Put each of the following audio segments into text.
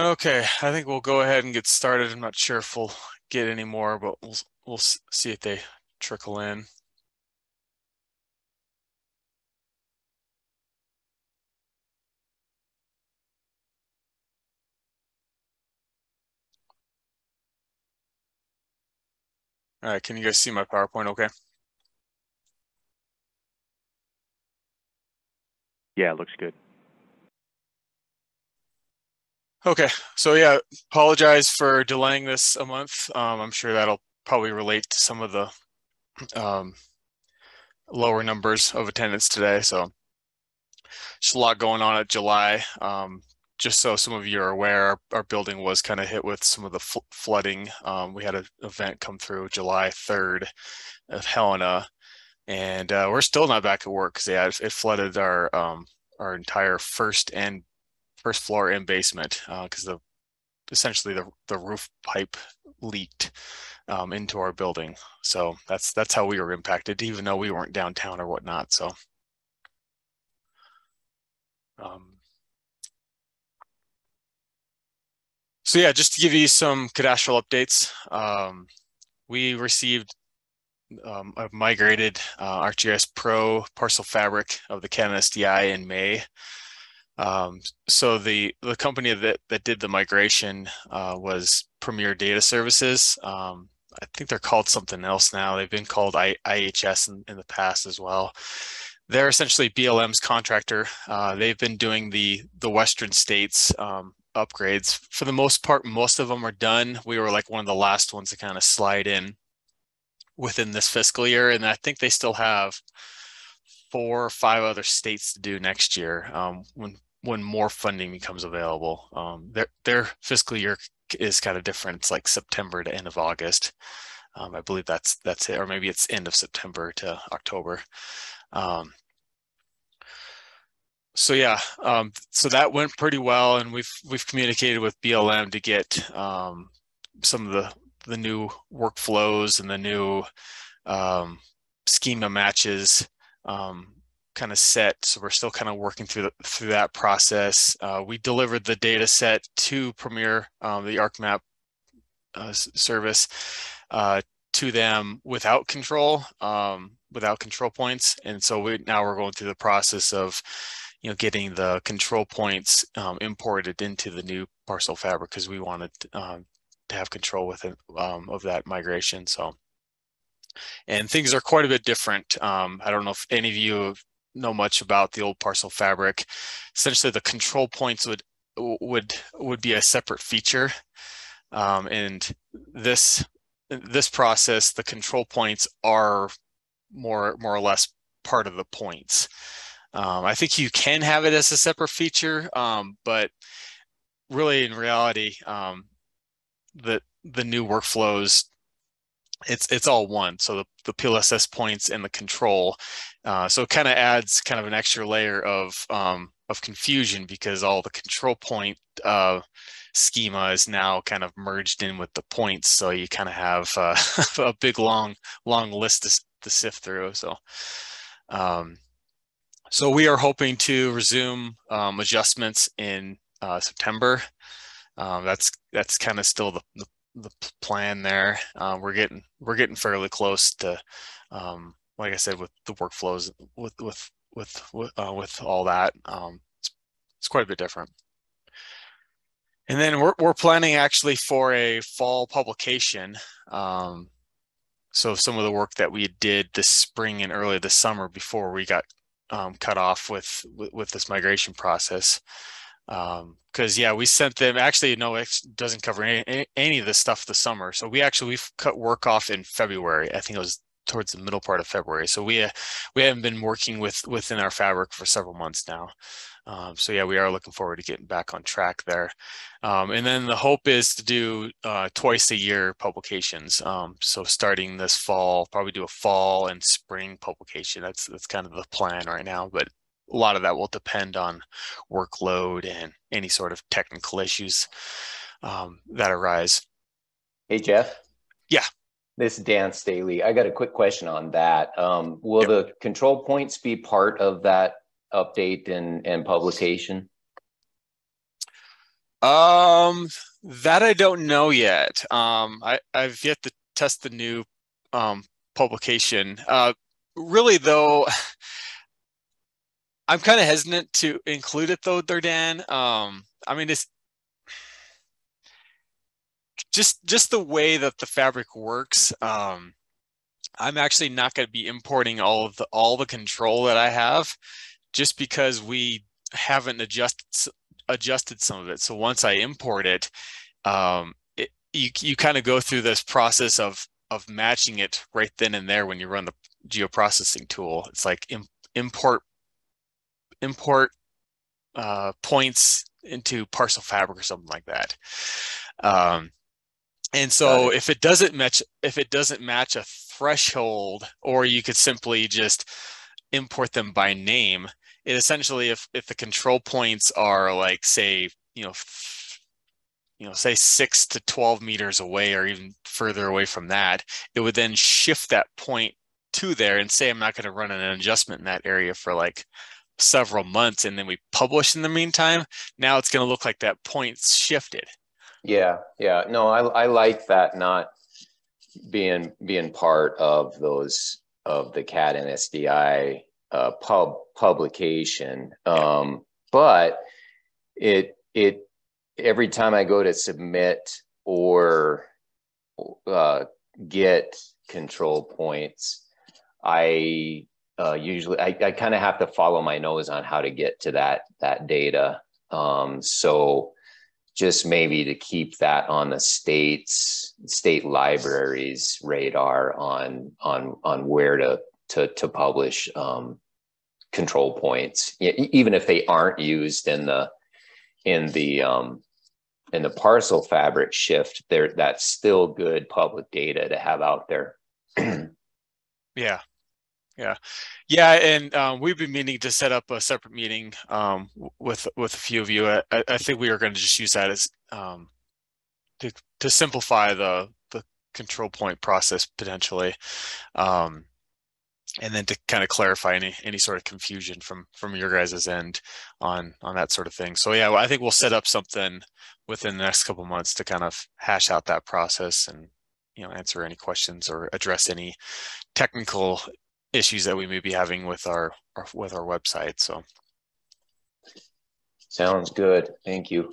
Okay, I think we'll go ahead and get started. I'm not sure if we'll get any more, but we'll see if they trickle in. All right, can you guys see my PowerPoint okay? Yeah, it looks good. Okay, so yeah, apologize for delaying this a month. I'm sure that'll probably relate to some of the lower numbers of attendance today. So just a lot going on at July. Just so some of you are aware, our building was kind of hit with some of the flooding. We had an event come through July 3rd at Helena, and we're still not back at work because it flooded our entire first floor and basement because essentially the roof pipe leaked into our building. So that's how we were impacted, even though we weren't downtown or whatnot. So um, so yeah, just to give you some cadastral updates, we received a migrated ArcGIS Pro parcel fabric of the Canon SDI in May. So the company that did the migration was Premier Data Services. I think they're called something else now. They've been called IHS in the past as well. They're essentially BLM's contractor. They've been doing the Western states upgrades. For the most part, most of them are done. We were like one of the last ones to kind of slide in within this fiscal year, and I think they still have 4 or 5 other states to do next year when more funding becomes available. Their fiscal year is kind of different. It's like September to end of August. I believe that's it, or maybe it's end of September to October. So yeah, so that went pretty well, and we've communicated with BLM to get some of the new workflows and the new schema matches kind of set. So we're still kind of working through that process. We delivered the data set to Premier, the ArcMap service, to them without control points. And so now we're going through the process of getting the control points imported into the new parcel fabric because we wanted to have control with it, of that migration. So, and things are quite a bit different. I don't know if any of you know much about the old parcel fabric. Essentially, the control points would be a separate feature, and this process, the control points are more or less part of the points. I think you can have it as a separate feature, but really in reality, the new workflows, it's all one. So the PLSS points and the control. So it kind of adds kind of an extra layer of confusion because all the control point schema is now kind of merged in with the points. So you kind of have a big long list to sift through. So we are hoping to resume adjustments in September. That's kind of still the plan there. We're getting fairly close to, like I said, with the workflows with all that. It's quite a bit different. And then we're planning actually for a fall publication. So some of the work that we did this spring and early this summer before we got cut off with this migration process. Because yeah, we sent them, actually no, it doesn't cover any of this stuff this summer. So we've cut work off in February. I think it was towards the middle part of February. So we haven't been working within our fabric for several months now. So yeah, we are looking forward to getting back on track there. And then the hope is to do twice a year publications. So starting this fall, probably do a fall and spring publication. That's kind of the plan right now, but a lot of that will depend on workload and any sort of technical issues that arise. Hey, Jeff. Yeah. This is Dan Staley. I got a quick question on that. Will the control points be part of that update and publication? That I don't know yet. I've yet to test the new publication. Really though, I'm kind of hesitant to include it though, Dan. I mean, it's just the way that the fabric works. I'm actually not going to be importing all the control that I have, just because we haven't adjusted some of it. So once I import it, you kind of go through this process of matching it right then and there when you run the geoprocessing tool. It's like import points into parcel fabric or something like that. And so if it doesn't match a threshold, or you could simply just import them by name, it essentially, if the control points are like, say, say 6 to 12 meters away or even further away from that, it would then shift that point to there and say, I'm not going to run an adjustment in that area for like several months, and then we publish in the meantime. Now it's going to look like that point's shifted. Yeah. No, I like that not being part of those, of the CAD and SDI publication. But it every time I go to submit or get control points, I usually I kind of have to follow my nose on how to get to that data. So just maybe to keep that on the state libraries radar on where to publish control points, even if they aren't used in the parcel fabric shift. There, that's still good public data to have out there. Yeah. And we've been meaning to set up a separate meeting with a few of you. I think we are going to just use that as to simplify the control point process potentially, and then to kind of clarify any sort of confusion from your guys' end on that sort of thing. So yeah, I think we'll set up something within the next couple of months to kind of hash out that process and answer any questions or address any technical issues that we may be having with our website. So sounds good. Thank you.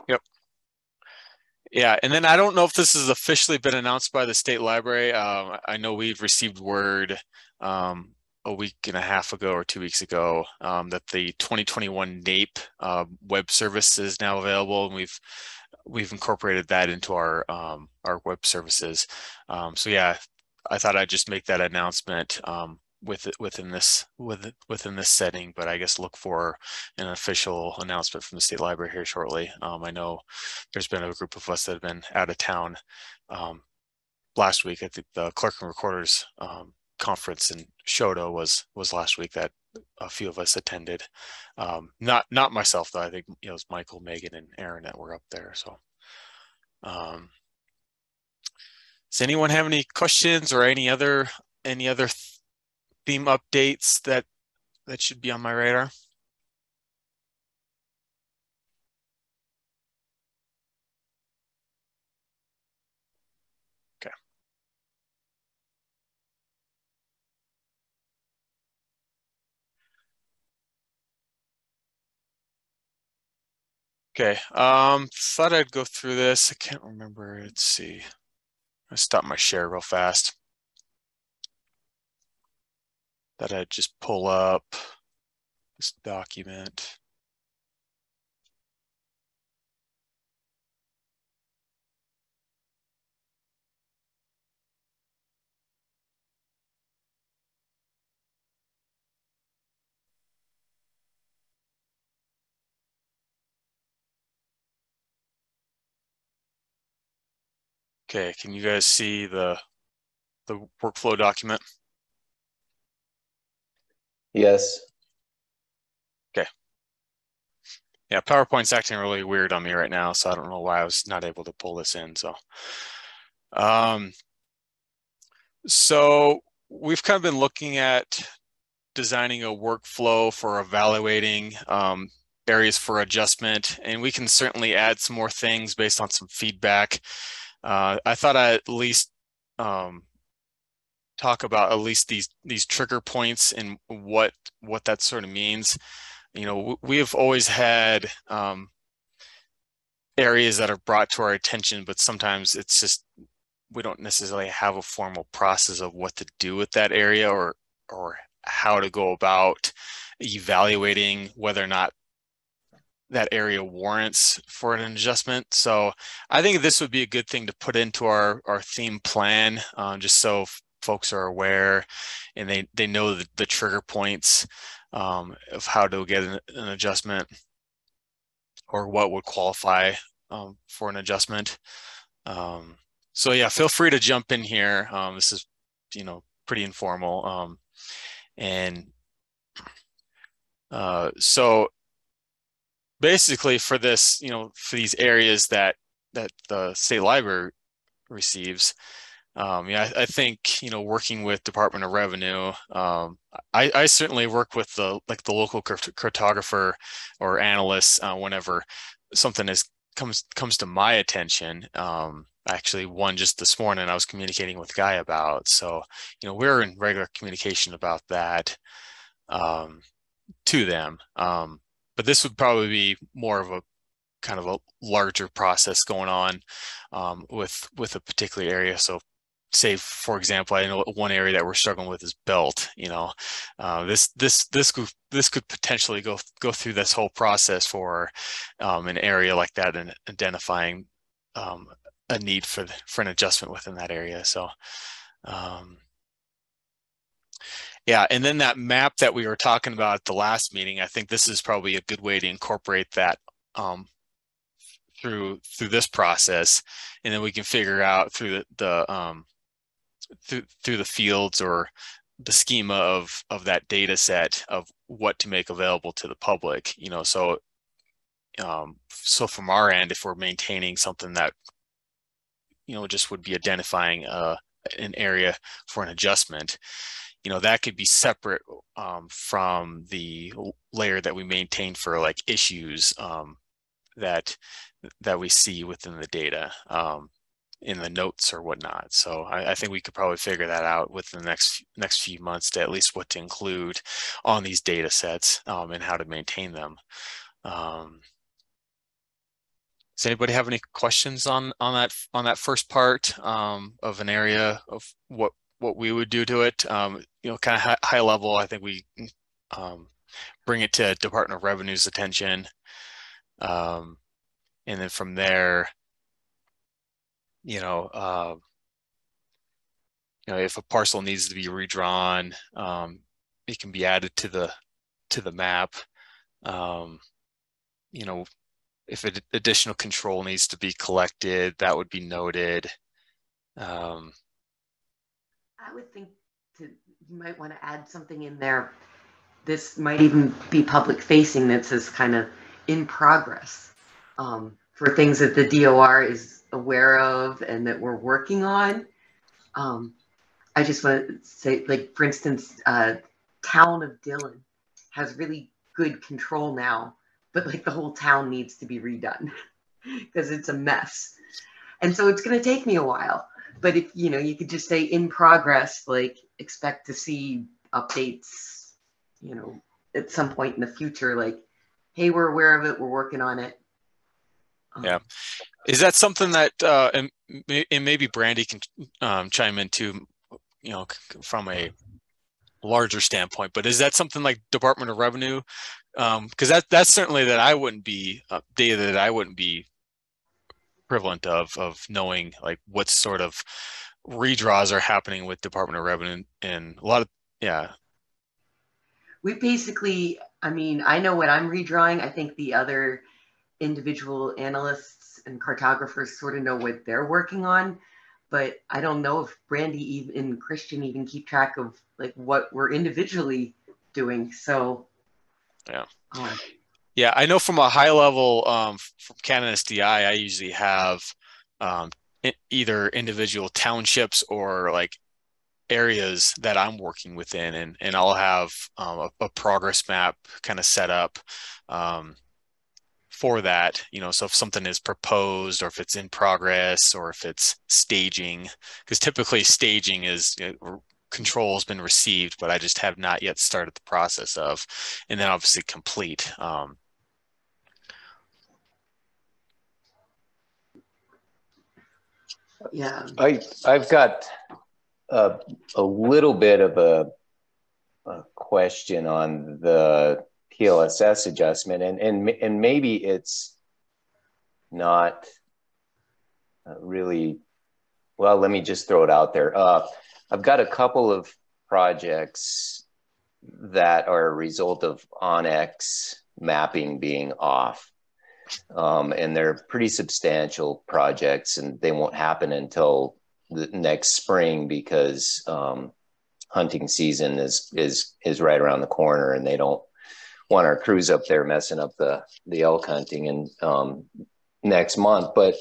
Yep. Yeah, and then I don't know if this has officially been announced by the state library. I know we've received word a week and a half ago or 2 weeks ago that the 2021 NAEP web service is now available, and we've incorporated that into our web services. So yeah, I thought I'd just make that announcement within this setting, but I guess look for an official announcement from the state library here shortly. I know there's been a group of us that have been out of town last week. I think the Clerk and Recorders conference in Shoto was last week that a few of us attended. Not myself though. I think it was Michael, Megan, and Aaron that were up there. So does anyone have any questions or any other theme updates that should be on my radar? Okay. Okay. Thought I'd go through this. I can't remember. Let's see. I stop my share real fast. That I'd just pull up this document. Okay, can you guys see the workflow document? Yes. Okay. Yeah, PowerPoint's acting really weird on me right now, so I don't know why I was not able to pull this in. So we've kind of been looking at designing a workflow for evaluating areas for adjustment, and we can certainly add some more things based on some feedback. I thought I'd at least talk about at least these trigger points and what that sort of means. We have always had areas that are brought to our attention, but sometimes it's just we don't necessarily have a formal process of what to do with that area, or how to go about evaluating whether or not that area warrants for an adjustment. So I think this would be a good thing to put into our theme plan, just so folks are aware and they know the trigger points of how to get an adjustment, or what would qualify for an adjustment. So yeah, feel free to jump in here. This is, pretty informal. And so basically for this, for these areas that the state library receives, I think, working with Department of Revenue, I certainly work with the local cartographer or analyst whenever something comes to my attention. Actually, one just this morning I was communicating with Guy about. So, we're in regular communication about that to them. But this would probably be more of a kind of a larger process going on with a particular area. So say, for example, I know one area that we're struggling with is belt. This could potentially go through this whole process for an area like that, and identifying a need for an adjustment within that area. So yeah, and then that map that we were talking about at the last meeting, I think this is probably a good way to incorporate that through this process, and then we can figure out through through the fields or the schema of that data set of what to make available to the public. So from our end, if we're maintaining something that just would be identifying an area for an adjustment, that could be separate from the layer that we maintain for like issues that we see within the data in the notes or whatnot. So I think we could probably figure that out within the next few months, to at least what to include on these data sets and how to maintain them. Does anybody have any questions on that first part of an area of what we would do to it? Kind of high level, I think we bring it to Department of Revenue's attention. And then from there, if a parcel needs to be redrawn, it can be added to the map. If additional control needs to be collected, that would be noted. I would think you might want to add something in there. This might even be public facing, that says kind of in progress for things that the DOR is aware of and that we're working on. I just want to say, like, for instance, town of Dillon has really good control now, but like the whole town needs to be redone because it's a mess. And so it's going to take me a while. But if, you could just say in progress, like expect to see updates, at some point in the future, like, hey, we're aware of it, we're working on it. Yeah. Is that something that, and maybe Brandy can chime in too, from a larger standpoint, but is that something like Department of Revenue? Because that's certainly that I wouldn't be data that I wouldn't be prevalent of knowing, like what sort of redraws are happening with Department of Revenue, and a lot of, yeah. We basically, I know what I'm redrawing. I think the other individual analysts and cartographers sort of know what they're working on, but I don't know if Brandy and Christian even keep track of like what we're individually doing. So yeah. Yeah, I know from a high level from Canada SDI, I usually have either individual townships or like areas that I'm working within, and I'll have a progress map kind of set up for that, so if something is proposed or if it's in progress or if it's staging, because typically staging is control has been received, but I just have not yet started the process of, and then obviously complete. Yeah. I've got a little bit of a question on the PLSS adjustment, and maybe it's not really, well, let me just throw it out there. I've got a couple of projects that are a result of OnX mapping being off. And they're pretty substantial projects, and they won't happen until the next spring because hunting season is right around the corner, and they don't want our crews up there messing up the elk hunting and next month. But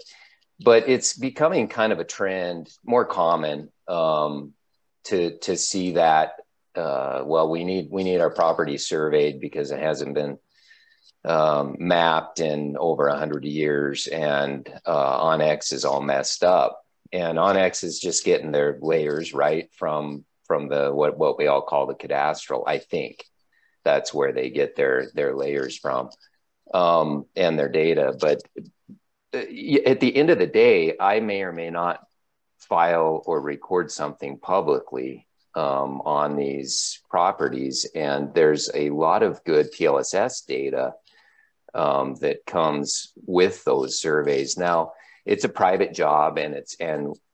it's becoming kind of a trend, more common to see that. Well, we need our property surveyed because it hasn't been mapped in over 100 years, and OnX is all messed up, and OnX is just getting their layers right from the what we all call the cadastral. I think that's where they get their layers from, and their data. But at the end of the day, I may or may not file or record something publicly on these properties, and there's a lot of good PLSS data that comes with those surveys. Now, it's a private job, and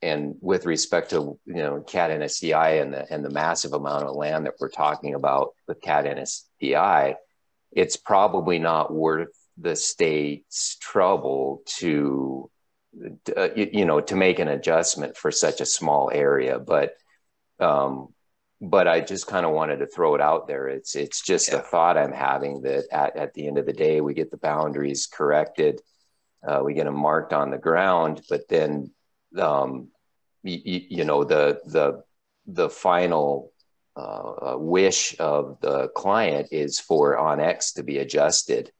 and with respect to CAT NSDI and the massive amount of land that we're talking about with CAT NSDI, it's probably not worth the state's trouble to make an adjustment for such a small area. But I just kind of wanted to throw it out there. It's just a thought I'm having, that at the end of the day, we get the boundaries corrected, we get them marked on the ground, but then the final wish of the client is for OnX to be adjusted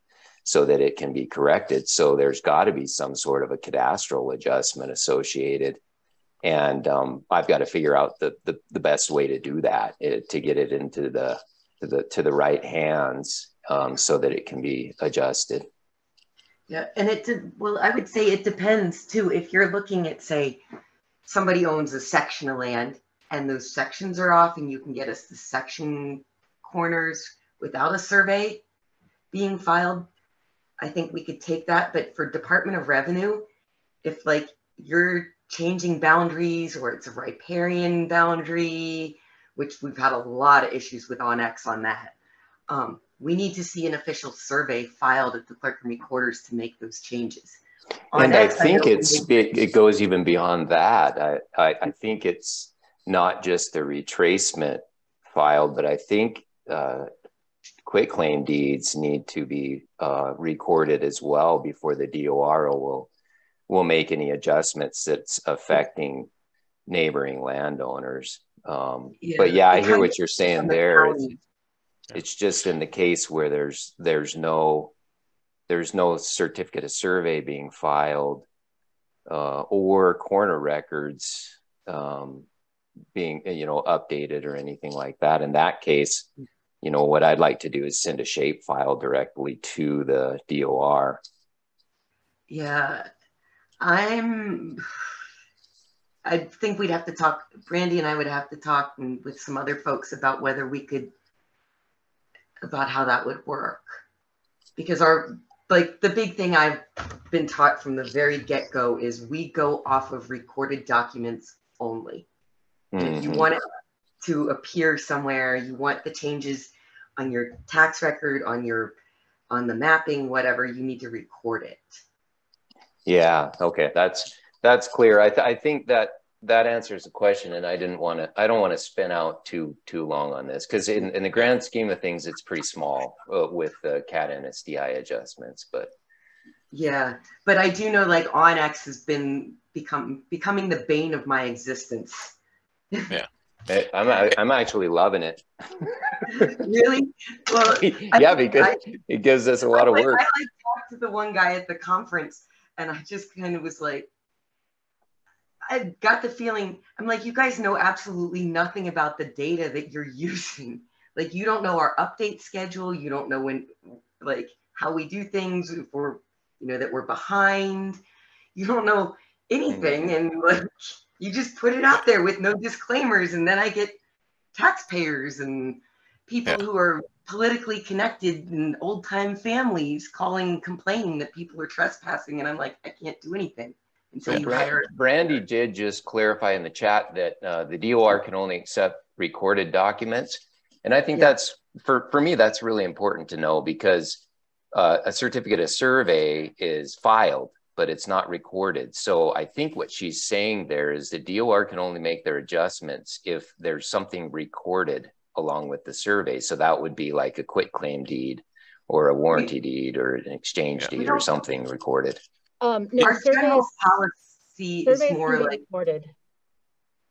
so that it can be corrected. So there's got to be some sort of a cadastral adjustment associated. And I've got to figure out the best way to do that, to get it into the right hands, so that it can be adjusted. Yeah, and I would say it depends too. If you're looking at, say, somebody owns a section of land and those sections are off, and you can get us the section corners without a survey being filed, I think we could take that. But for Department of Revenue, if like you're changing boundaries or it's a riparian boundary, which we've had a lot of issues with OnX on that, we need to see an official survey filed at the clerk and recorders to make those changes. And I think it goes even beyond that. I think it's not just the retracement filed, but I think quitclaim deeds need to be recorded as well before the DOR will make any adjustments that's affecting neighboring landowners. But yeah, I hear what you're saying there. It's just in the case where there's no certificate of survey being filed, or corner records being updated or anything like that. In that case, what I'd like to do is send a shape file directly to the DOR. Yeah, I think we'd have to talk, Brandy and I would have to talk with some other folks about whether we could, about how that would work. Because the big thing I've been taught from the very get-go is we go off of recorded documents only. Mm-hmm. If you want it to appear somewhere, you want the changes on your tax record, on the mapping, whatever, you need to record it. Yeah, okay, that's clear. I think that answers the question, and I don't want to spin out too long on this, because in the grand scheme of things, it's pretty small with the CAT NSDI adjustments. But yeah, but I do know like OnX has been becoming the bane of my existence. Yeah, I'm actually loving it. Really? Well, yeah, because it gives us a lot of work. I like talked to the one guy at the conference, and I just kind of was like, I got the feeling, I'm like, you guys know absolutely nothing about the data that you're using. Like, you don't know our update schedule. You don't know when, like, how we do things, if we're, that we're behind. You don't know anything. And like, you just put it out there with no disclaimers. And then I get taxpayers and people who are politically connected and old time families calling, complaining that people are trespassing. And I'm like, I can't do anything. Until you hire. Brandy did just clarify in the chat that the DOR can only accept recorded documents. And I think that's, for me, that's really important to know, because a certificate of survey is filed, but it's not recorded. So I think what she's saying there is the DOR can only make their adjustments if there's something recorded along with the survey. So that would be like a quitclaim deed or a warranty deed or an exchange deed or something recorded. No, our general policy is more like recorded.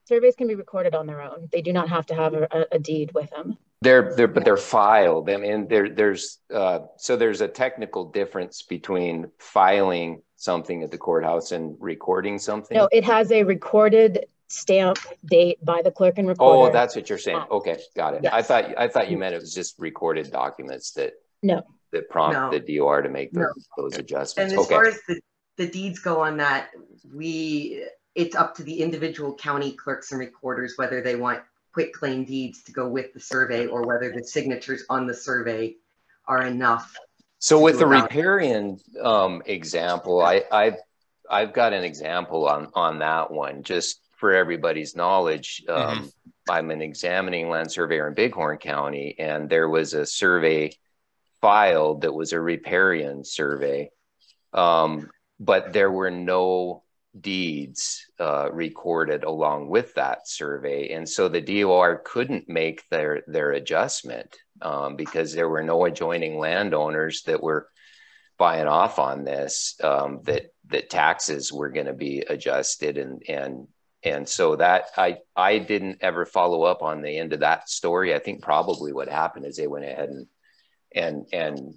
Surveys can be recorded on their own. They do not have to have a deed with them. But they're filed. I mean, there's a technical difference between filing something at the courthouse and recording something. No, it has a recorded stamp date by the clerk and recorder. Oh, that's what you're saying. Okay, got it. Yes. I thought you meant it was just recorded documents that prompt the DOR to make those adjustments. And as far as the deeds go on that, it's up to the individual county clerks and recorders whether they want quitclaim deeds to go with the survey or whether the signatures on the survey are enough. So with the riparian example, I've got an example on that one, just for everybody's knowledge. I'm an examining land surveyor in Bighorn County, and there was a survey filed that was a riparian survey. But there were no deeds recorded along with that survey. And so the DOR couldn't make their adjustment because there were no adjoining landowners that were buying off on this, that taxes were going to be adjusted. And so that I didn't ever follow up on the end of that story. I think probably what happened is they went ahead and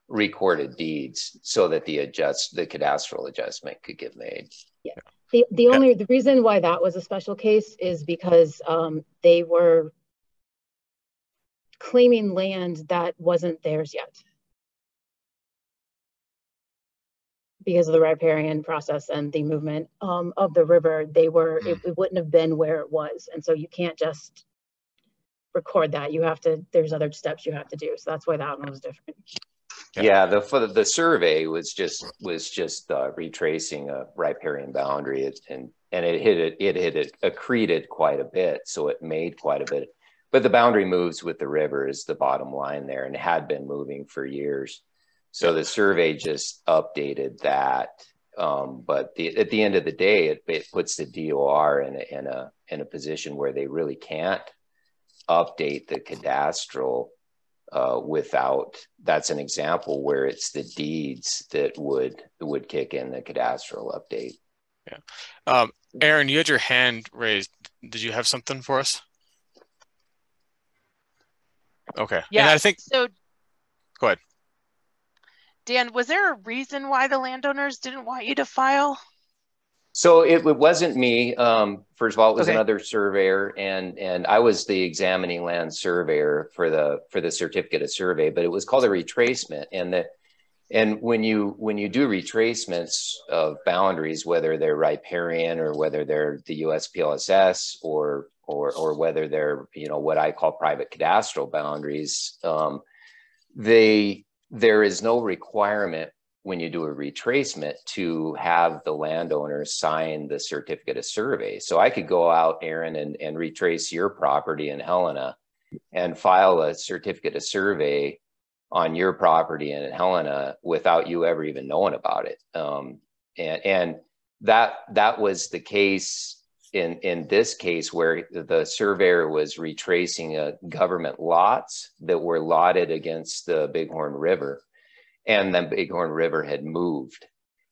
recorded deeds so that the cadastral adjustment could get made. Yeah. The reason why that was a special case is because they were claiming land that wasn't theirs yet. Because of the riparian process and the movement of the river, it wouldn't have been where it was. And so you can't just record that. You have to, there's other steps you have to do. So that's why that one was different. Yeah, the survey was just retracing a riparian boundary, and it had accreted quite a bit, so it made quite a bit. But the boundary moves with the river is the bottom line there, and had been moving for years. So the survey just updated that. But at the end of the day, it puts the DOR in a position where they really can't update the cadastral. Without, that's an example where it's the deeds that would kick in the cadastral update. Yeah. Aaron, you had your hand raised. Did you have something for us? Okay. Yeah. And I think, so. Go ahead. Dan, was there a reason why the landowners didn't want you to file? So it wasn't me. First of all, it was another surveyor, and I was the examining land surveyor for the certificate of survey, but it was called a retracement. And when you do retracements of boundaries, whether they're riparian or whether they're the USPLSS or whether they're what I call private cadastral boundaries, there is no requirement when you do a retracement to have the landowner sign the certificate of survey. So I could go out, Aaron, and retrace your property in Helena and file a certificate of survey on your property in Helena without you ever even knowing about it. And that was the case in this case, where the surveyor was retracing government lots that were lotted against the Bighorn River. And then Bighorn River had moved.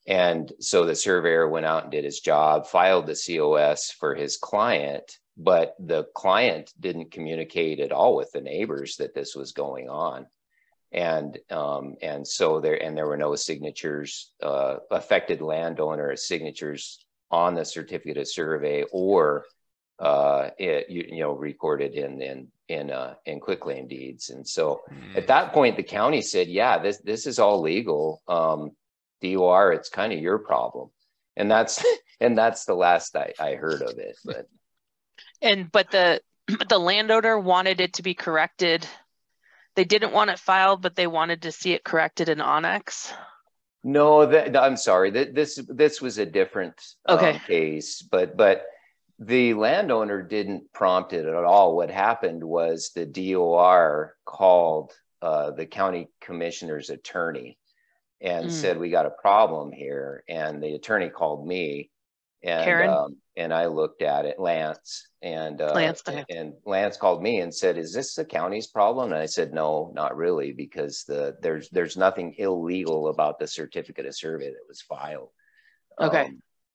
And so the surveyor went out and did his job, filed the COS for his client, but the client didn't communicate at all with the neighbors that this was going on. And so there were no signatures, affected landowner signatures on the certificate of survey, or recorded in quitclaim deeds. And so at that point, the county said, yeah, this is all legal. DOR, it's kind of your problem. And that's the last I heard of it. But the landowner wanted it to be corrected. They didn't want it filed, but they wanted to see it corrected in Onyx. No, I'm sorry. This was a different case, but the landowner didn't prompt it at all. What happened was the DOR called the county commissioner's attorney and said, we got a problem here. And the attorney called me, and I looked at it, Lance, and Lance called me and said, is this the county's problem? And I said, no, not really, because there's nothing illegal about the certificate of survey that was filed.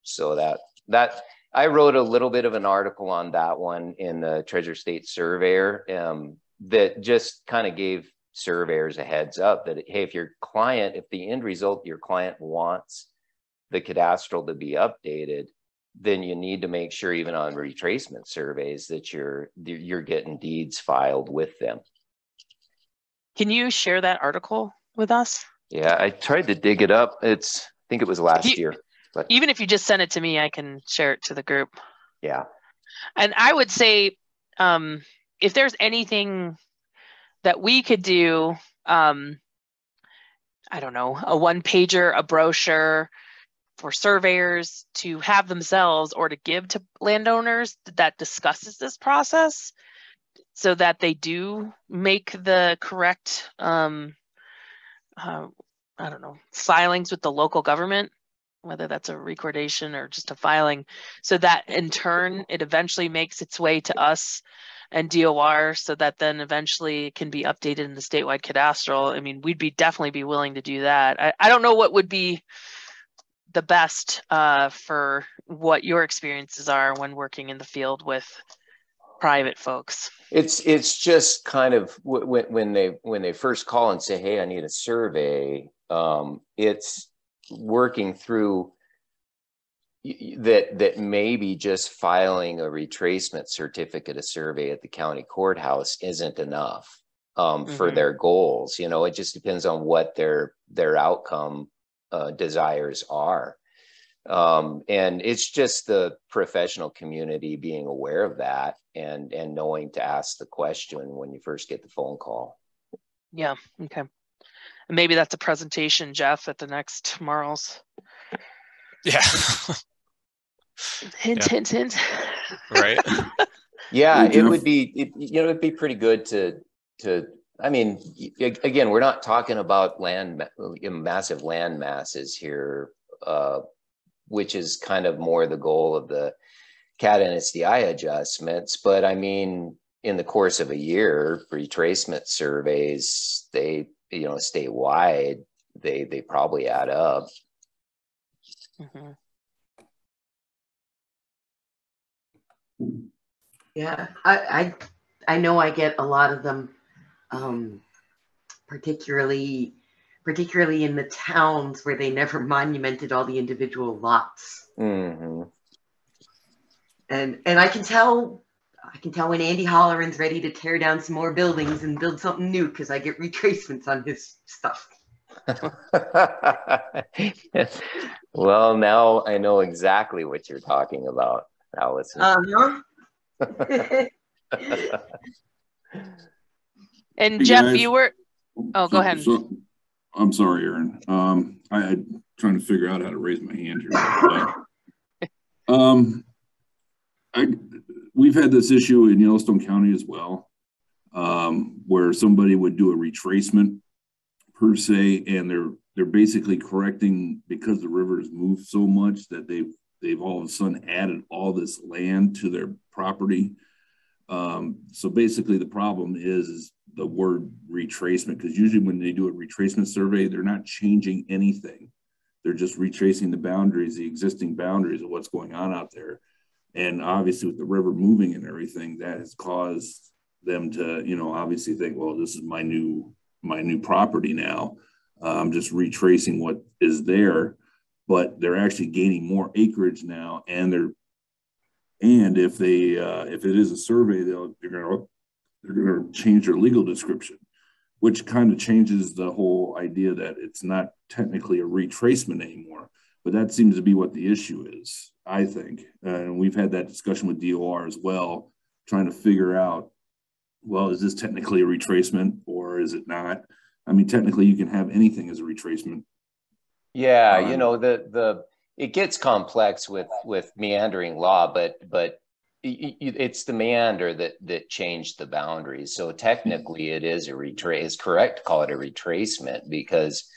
So that I wrote a little bit of an article on that one in the Treasure State Surveyor, that just kind of gave surveyors a heads up that, hey, if the end result, your client wants the cadastral to be updated, then you need to make sure, even on retracement surveys, that you're getting deeds filed with them. Can you share that article with us? Yeah, I tried to dig it up. I think it was last year. But even if you just send it to me, I can share it to the group. Yeah. And I would say, if there's anything that we could do, I don't know, a one-pager, a brochure for surveyors to have themselves, or to give to landowners, that discusses this process so that they do make the correct, I don't know, filings with the local government, whether that's a recordation or just a filing, so that in turn, it eventually makes its way to us and DOR, so that then eventually it can be updated in the statewide cadastral. I mean, we'd definitely be willing to do that. I don't know what would be the best for what your experiences are when working in the field with private folks. It's just kind of when they first call and say, hey, I need a survey, it's working through that maybe just filing a retracement certificate of survey at the county courthouse isn't enough for their goals. It just depends on what their outcome desires are. And it's just the professional community being aware of that and knowing to ask the question when you first get the phone call. Yeah. Okay. And maybe that's a presentation, Jeff, at the next tomorrow's. Yeah. Hint. Right. Yeah, it would be, it'd be pretty good to, I mean, again, we're not talking about massive land masses here, which is kind of more the goal of the CAD and SDI adjustments. But I mean, in the course of a year, retracement surveys, they, statewide, they probably add up. Yeah, I know I get a lot of them, particularly in the towns where they never monumented all the individual lots. And I can tell when Andy Holleran's ready to tear down some more buildings and build something new, because I get retracements on his stuff. Well, now I know exactly what you're talking about, Allison. And hey Jeff, guys. you were. Oh, go ahead. I'm sorry, Aaron. I'm trying to figure out how to raise my hand here. We've had this issue in Yellowstone County as well, where somebody would do a retracement per se, and they're basically correcting, because the river has moved so much that they've all of a sudden added all this land to their property. So basically the problem is the word retracement, because usually when they do a retracement survey, they're not changing anything. They're just retracing the boundaries, the existing boundaries of what's going on out there. And obviously with the river moving and everything, that has caused them to, obviously think, well, this is my new my new property now. I'm just retracing what is there, but they're actually gaining more acreage now, and if it is a survey, they're gonna change their legal description, which kind of changes the whole idea that it's not technically a retracement anymore. But that seems to be what the issue is, I think. And we've had that discussion with DOR as well, trying to figure out, well, is this technically a retracement or is it not? I mean, technically you can have anything as a retracement. Yeah, you know, it gets complex with meandering law, but it's the meander that changed the boundaries. So technically it is a retrace. It's correct to call it a retracement, because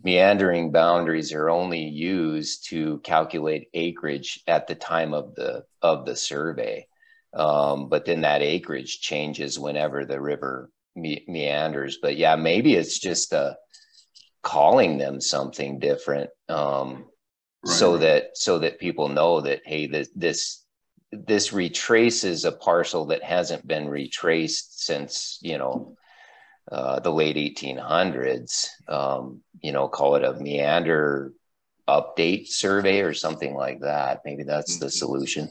meandering boundaries are only used to calculate acreage at the time of the survey. But then that acreage changes whenever the river meanders. But yeah, maybe it's just calling them something different, so that people know that, hey, this retraces a parcel that hasn't been retraced since, you know, the late 1800s. You know, call it a meander update survey or something like that. Maybe that's the solution.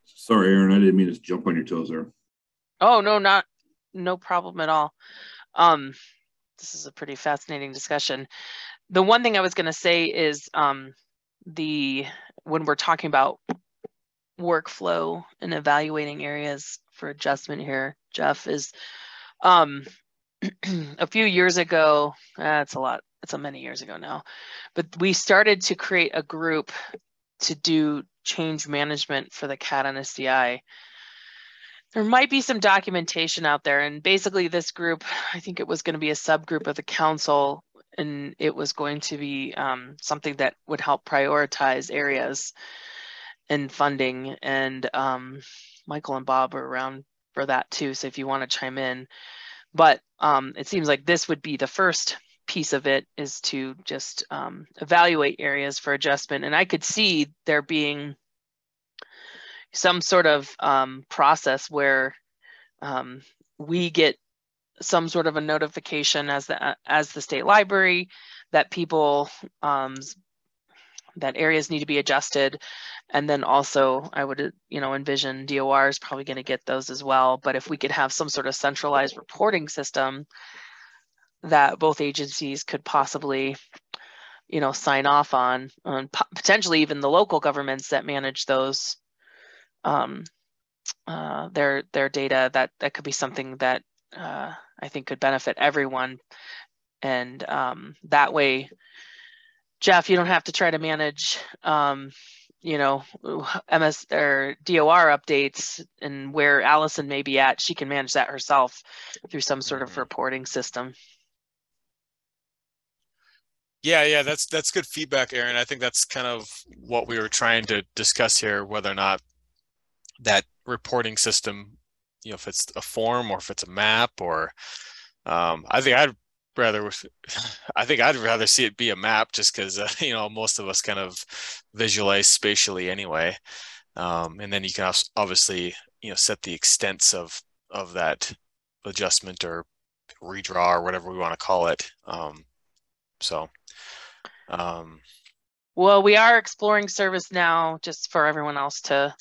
Sorry, Aaron, I didn't mean to jump on your toes there. Oh, no problem at all. This is a pretty fascinating discussion. The one thing I was going to say is when we're talking about workflow and evaluating areas for adjustment here, Jeff, is a few years ago, it's many years ago now, but we started to create a group to do change management for the CAD and SDI. There might be some documentation out there, and basically this group, I think it was going to be a subgroup of the council, and it was going to be something that would help prioritize areas and funding. And Michael and Bob are around for that too, so if you want to chime in. But it seems like this would be the first piece of it, is to just evaluate areas for adjustment. And I could see there being some sort of process where we get some sort of a notification as the state library that people that areas need to be adjusted. And then also I would envision DOR is probably going to get those as well. But if we could have some sort of centralized reporting system that both agencies could possibly sign off on potentially even the local governments that manage those their data, that could be something that I think could benefit everyone. And that way, Jeff, you don't have to try to manage MS or DOR updates, and where Allison may be at, she can manage that herself through some sort of reporting system. Yeah, that's good feedback, Aaron. I think that's kind of what we were trying to discuss here, whether or not that reporting system, if it's a form or if it's a map, or I think I'd rather see it be a map, just because most of us kind of visualize spatially anyway, and then you can obviously set the extents of that adjustment or redraw or whatever we want to call it. Well, we are exploring ServiceNow, just for everyone else to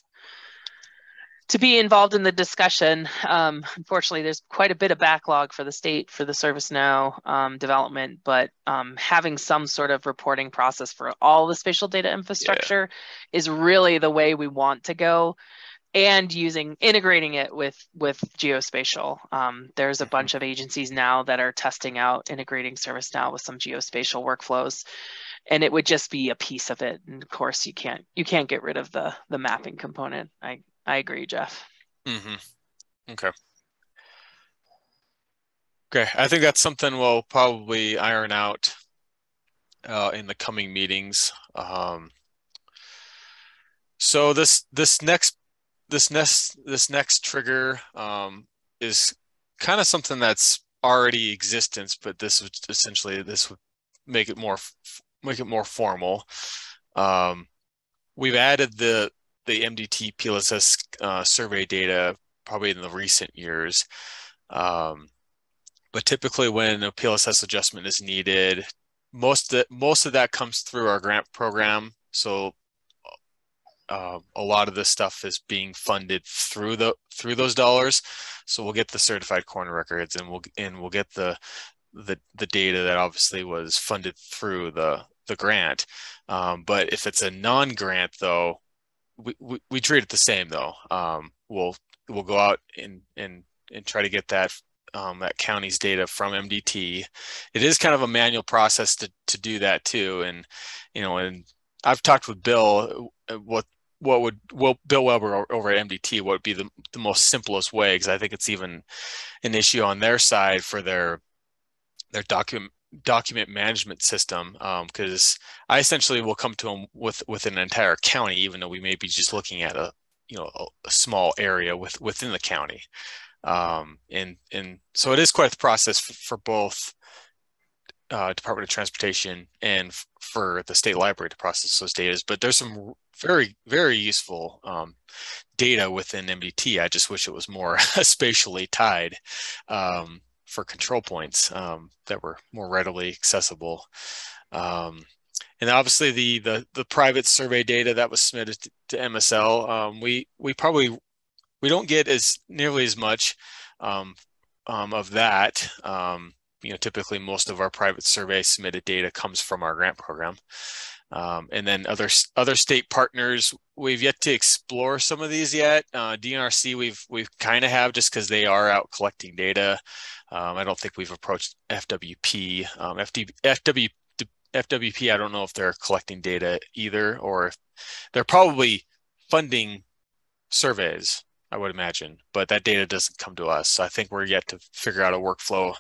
be involved in the discussion. Unfortunately, there's quite a bit of backlog for the state for the ServiceNow development, but having some sort of reporting process for all the spatial data infrastructure is really the way we want to go, and integrating it with geospatial. There's a bunch of agencies now that are testing out integrating ServiceNow with some geospatial workflows, and it would just be a piece of it. And of course, you can't get rid of the mapping component. I agree, Jeff. Okay. I think that's something we'll probably iron out in the coming meetings. So this next trigger is kind of something that's already existence, but this would make it more formal. We've added the MDT PLSS survey data probably in the recent years. But typically when a PLSS adjustment is needed, most of that comes through our grant program. So a lot of this stuff is being funded through those dollars. So we'll get the certified corner records, and we'll get the data that obviously was funded through the grant. But if it's a non-grant though, we treat it the same though. We'll go out and try to get that county's data from MDT. It is kind of a manual process to do that too. And and I've talked with Bill Bill Weber over at MDT, what would be the most simplest way, because I think it's even an issue on their side for their document management system, because I essentially will come to them with an entire county, even though we may be just looking at a small area within the county, and so it is quite the process for both Department of Transportation and for the state library to process those data. But there's some very, very useful data within MDT. I just wish it was more spatially tied for control points that were more readily accessible. And obviously the private survey data that was submitted to MSL, we don't get nearly as much of that. Typically most of our private survey submitted data comes from our grant program. And then other state partners, we've yet to explore some of these yet. DNRC, we've kind of have, just because they are out collecting data. I don't think we've approached FWP. FWP, I don't know if they're collecting data either, or if they're probably funding surveys, I would imagine, but that data doesn't come to us. So I think we're yet to figure out a workflow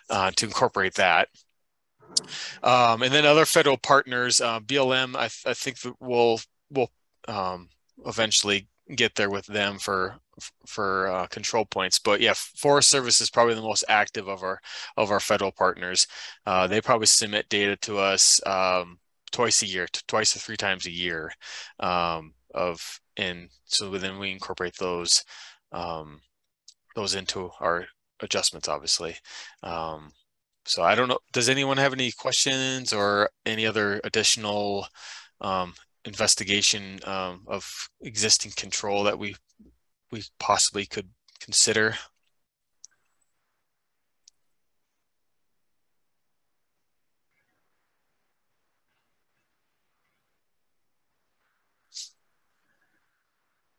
to incorporate that. And then other federal partners, BLM, I think that we'll eventually get there with them for control points. But yeah, Forest Service is probably the most active of our federal partners. They probably submit data to us twice or three times a year. And so then we incorporate those into our adjustments, obviously. So I don't know, does anyone have any questions or any other additional investigation of existing control that we possibly could consider?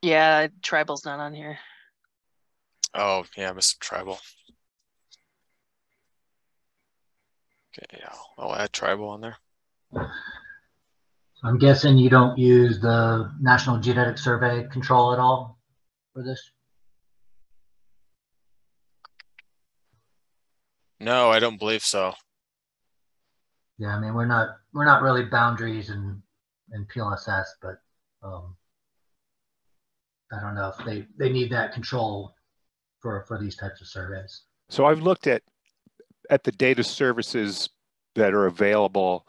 Yeah, tribal's not on here. Oh yeah, Mr. Tribal. Okay, I'll add tribal on there. I'm guessing you don't use the National Geodetic Survey control at all for this? No, I don't believe so. Yeah, I mean, we're not really boundaries in PLSS, but I don't know if they need that control for these types of surveys. So I've looked at the data services that are available,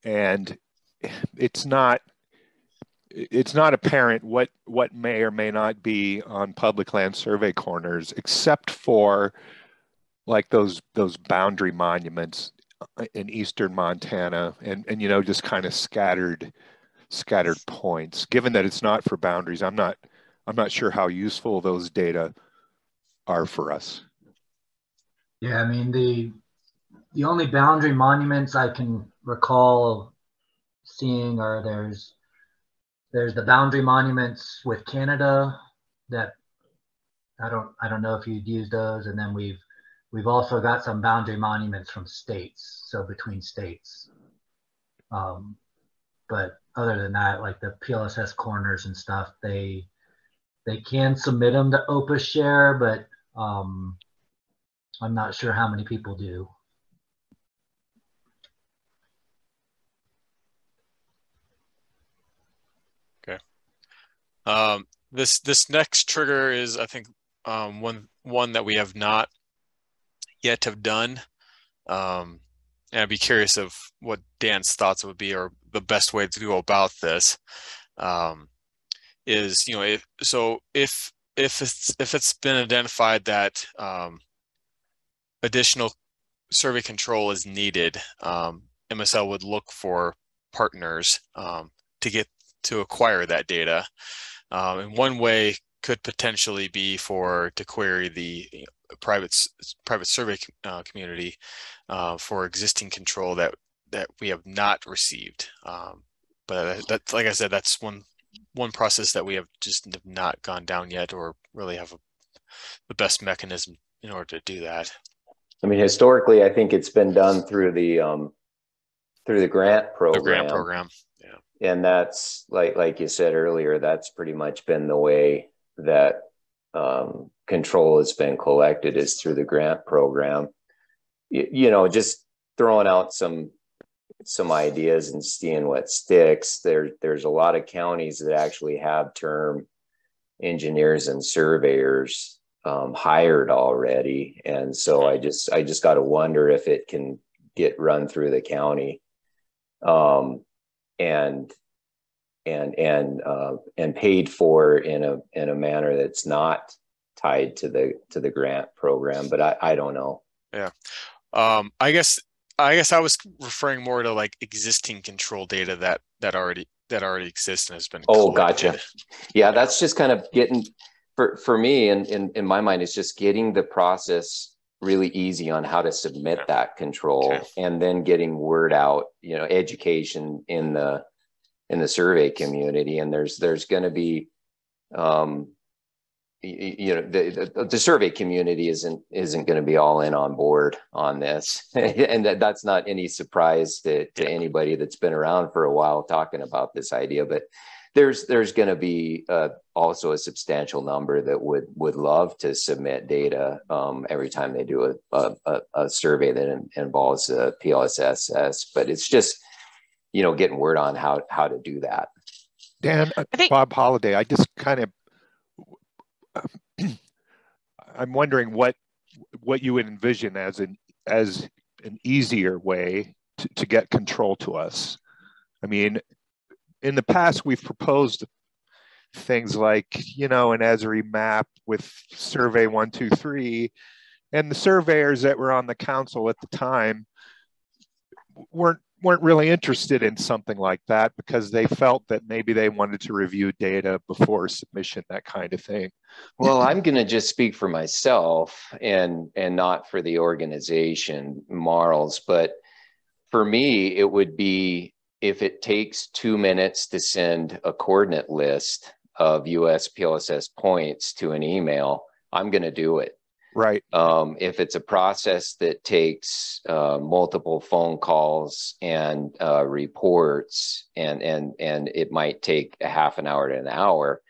and it's not apparent what may or may not be on public land survey corners, except for like those boundary monuments in eastern Montana, and just kind of scattered points. Given that it's not for boundaries, I'm not sure how useful those data are for us. Yeah, I mean, the only boundary monuments I can recall seeing are there's the boundary monuments with Canada that I don't know if you'd use those, and then we've also got some boundary monuments from states, so between states. But other than that, like the PLSS corners and stuff, they can submit them to Opus Share, but I'm not sure how many people do. Okay. This next trigger is, I think, one that we have not yet have done. And I'd be curious of what Dan's thoughts would be, or the best way to go about this. Is if it's been identified that additional survey control is needed, MSL would look for partners to acquire that data. And one way could potentially be to query the private survey community for existing control that we have not received. But that's, like I said, that's one process that we have not gone down yet, or really have the best mechanism in order to do that. I mean, historically, I think it's been done through the grant program. The grant program, yeah. And that's like you said earlier, that's pretty much been the way that control has been collected, is through the grant program. You know, just throwing out some ideas and seeing what sticks. There's a lot of counties that actually have term engineers and surveyors hired already, and so I just got to wonder if it can get run through the county, and paid for in a manner that's not tied to the grant program. But I don't know. Yeah, I guess I was referring more to like existing control data that already exists and has been collected. Gotcha. Yeah, that's just kind of getting, for me, and in my mind, it's just getting the process really easy on how to submit that control, and then getting word out, you know, education in the survey community. And there's going to be, you know, the survey community isn't going to be all in on board on this, and that's not any surprise to anybody that's been around for a while talking about this idea. But there's going to be also a substantial number that would love to submit data every time they do a survey that involves a PLSSS. But it's just, you know, getting word on how to do that. Dan, Bob Holliday, I just kind of, I'm wondering what you would envision as an easier way to get control to us. I mean, in the past, we've proposed things like, you know, an Esri map with survey 1, 2, 3, and the surveyors that were on the council at the time weren't really interested in something like that, because they felt that maybe they wanted to review data before submission, that kind of thing. Well, I'm going to just speak for myself and not for the organization, Marls, but for me, it would be, if it takes 2 minutes to send a coordinate list of US PLSS points to an email, I'm going to do it. Right. If it's a process that takes multiple phone calls and reports, and it might take a half an hour to an hour,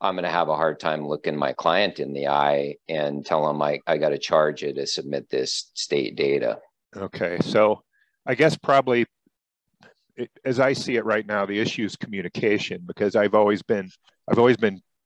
I'm going to have a hard time looking my client in the eye and tell them I got to charge you to submit this state data. Okay, so I guess probably, as I see it right now, the issue is communication, because I've always been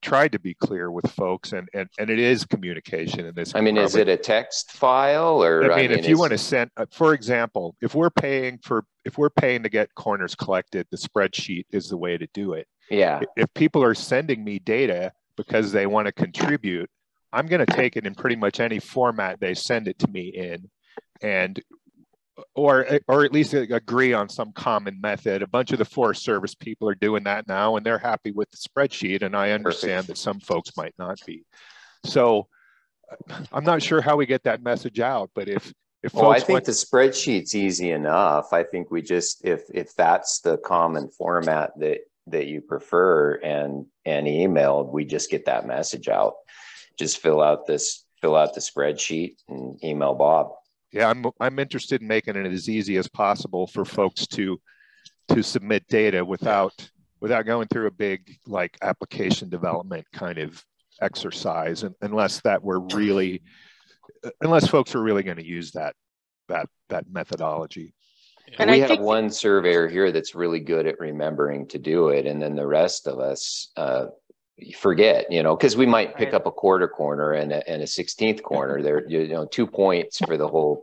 tried to be clear with folks, and it is communication in this. I mean, is it a text file, or? I mean, if you want to send, for example, if we're paying to get corners collected, the spreadsheet is the way to do it. Yeah. If people are sending me data because they want to contribute, I'm going to take it in pretty much any format they send it to me in, and or at least agree on some common method. A bunch of the Forest Service people are doing that now, and they're happy with the spreadsheet, and I understand that some folks might not be. So I'm not sure how we get that message out, but if well, I think the spreadsheet's easy enough. I think we just, if that's the common format that you prefer and emailed, we just get that message out. Just fill out the spreadsheet and email Bob. Yeah, I'm interested in making it as easy as possible for folks to submit data without going through a big like application development kind of exercise, unless folks are really going to use that methodology. And we have one surveyor here that's really good at remembering to do it, and then the rest of us forget, because we might pick up a quarter corner and a 16th corner. There, 2 points for the whole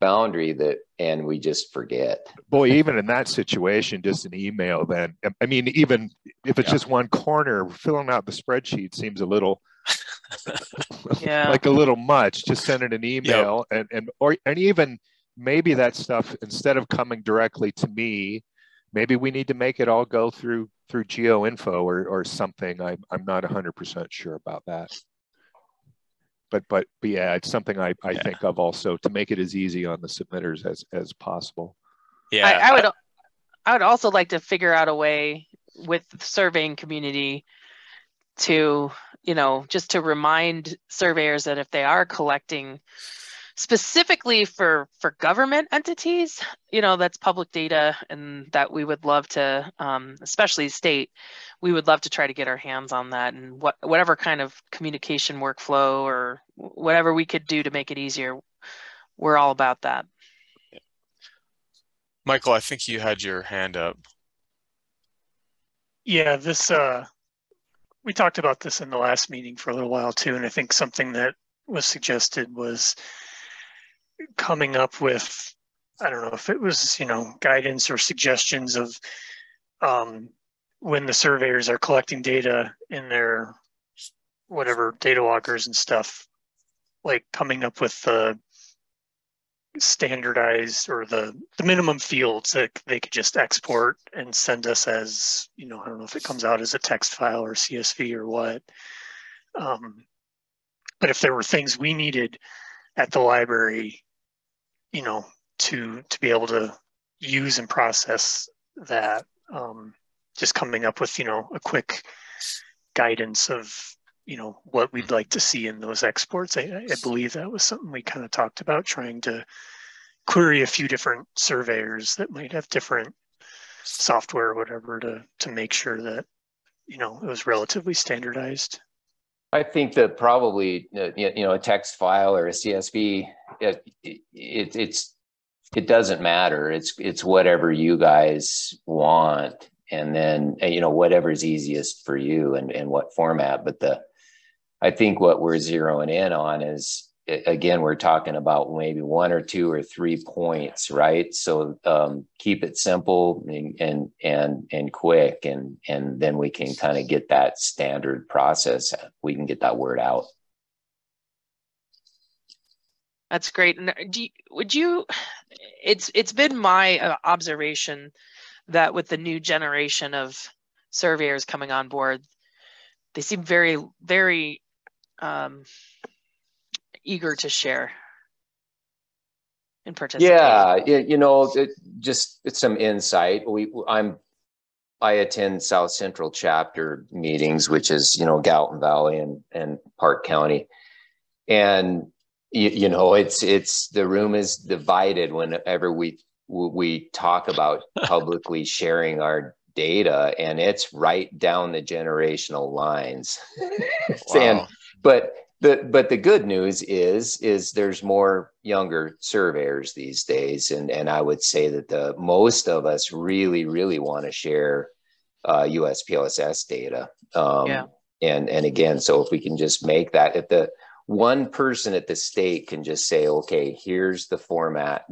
boundary, and we just forget. Boy, even in that situation, just an email, then, I mean, even if it's just one corner, filling out the spreadsheet seems a little Yeah. like a little much. Just send it an email, and even maybe that stuff, instead of coming directly to me, maybe we need to make it all go through GeoInfo or something. I'm not 100% sure about that. But yeah, it's something I think of also to make it as easy on the submitters as possible. Yeah. I would also like to figure out a way with the surveying community to, just to remind surveyors that if they are collecting specifically for government entities, that's public data, and that we would love to, especially state, we would love to try to get our hands on that, and whatever kind of communication workflow or whatever we could do to make it easier, we're all about that. Michael, I think you had your hand up. Yeah, we talked about this in the last meeting for a little while too, and I think something that was suggested was coming up with, I don't know if it was, guidance or suggestions of when the surveyors are collecting data in their whatever data walkers and stuff, like coming up with the standardized or the minimum fields that they could just export and send us as, I don't know if it comes out as a text file or CSV or what. But if there were things we needed at the library, to be able to use and process that, just coming up with, a quick guidance of, what we'd like to see in those exports. I believe that was something we kind of talked about, trying to query a few different surveyors that might have different software or whatever to make sure that, it was relatively standardized. I think that probably, a text file or a CSV, it doesn't matter. It's whatever you guys want. And then, whatever's easiest for you and what format. But I think what we're zeroing in on is, again, we're talking about maybe 1 or 2 or 3 points, right? So keep it simple and quick, and then we can kind of get that standard process. We can get that word out. That's great. And it's been my observation that with the new generation of surveyors coming on board, they seem very, very eager to share and participate. Yeah, it's some insight. I attend South Central chapter meetings, which is, Gallatin Valley and Park County. And, it's the room is divided whenever we talk about publicly sharing our data, and it's right down the generational lines. Wow. But the good news is there's more younger surveyors these days, and I would say that most of us really, really want to share USPLSS data. And again, so if we can just make that, if the one person at the state can just say, okay, here's the format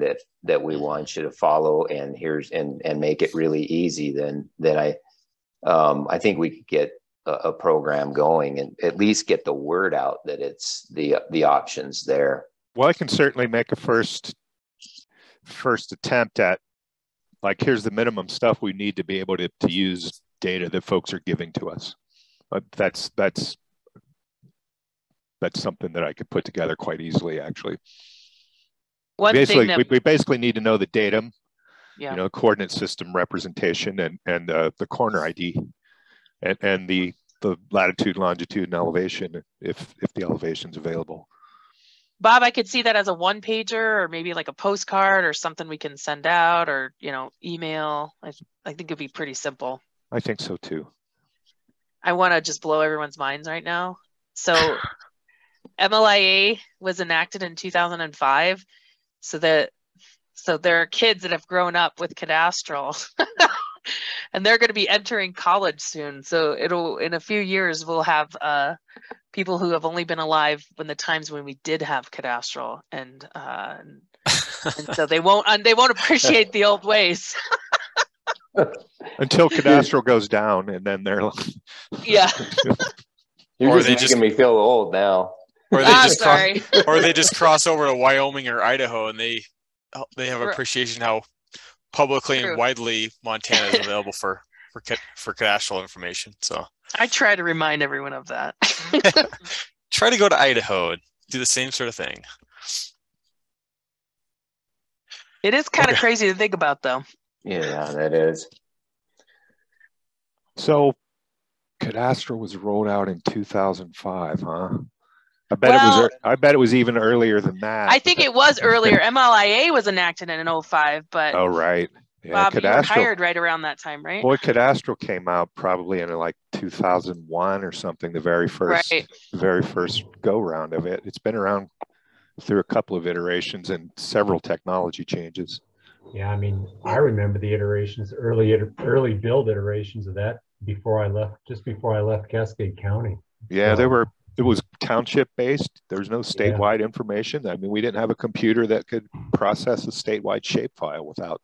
that we want you to follow, and here's and make it really easy, then I think we could get a program going and at least get the word out that it's the options there. Well, I can certainly make a first attempt at, like, here's the minimum stuff we need to be able to use data that folks are giving to us. That's something that I could put together quite easily, actually. We basically need to know the datum, coordinate system representation, and the corner ID, and the latitude, longitude, and elevation, if the elevation's available. Bob, I could see that as a one-pager, or maybe like a postcard or something we can send out, or email. I think it'd be pretty simple. I think so too. I want to just blow everyone's minds right now. So MLIA was enacted in 2005. So there are kids that have grown up with Cadastral and they're going to be entering college soon. So in a few years, we'll have people who have only been alive when the times when we did have Cadastral, and so they won't appreciate the old ways. Until Cadastral goes down, and then they're yeah. You're Or just they making just- me feel old now. Or they just sorry. or they just cross over to Wyoming or Idaho, and they have appreciation how publicly True. and widely Montana is available for cadastral information. So I try to remind everyone of that. try to go to Idaho and do the same sort of thing. It is kind of Okay. crazy to think about, though. Yeah, that is. So Cadastral was rolled out in 2005, huh? Well, I bet it was even earlier than that. I think it was earlier. MLIA was enacted in 05, but Oh, right. Yeah, Bob, you were Cadastral. hired right around that time, right? Boy, Cadastral came out probably in like 2001 or something, the very first go round of it. It's been around through a couple of iterations and several technology changes. Yeah, I mean, I remember the iterations, early build iterations of that before I left Cascade County. Yeah, So, it was township based. There's no statewide information. I mean, we didn't have a computer that could process a statewide shapefile without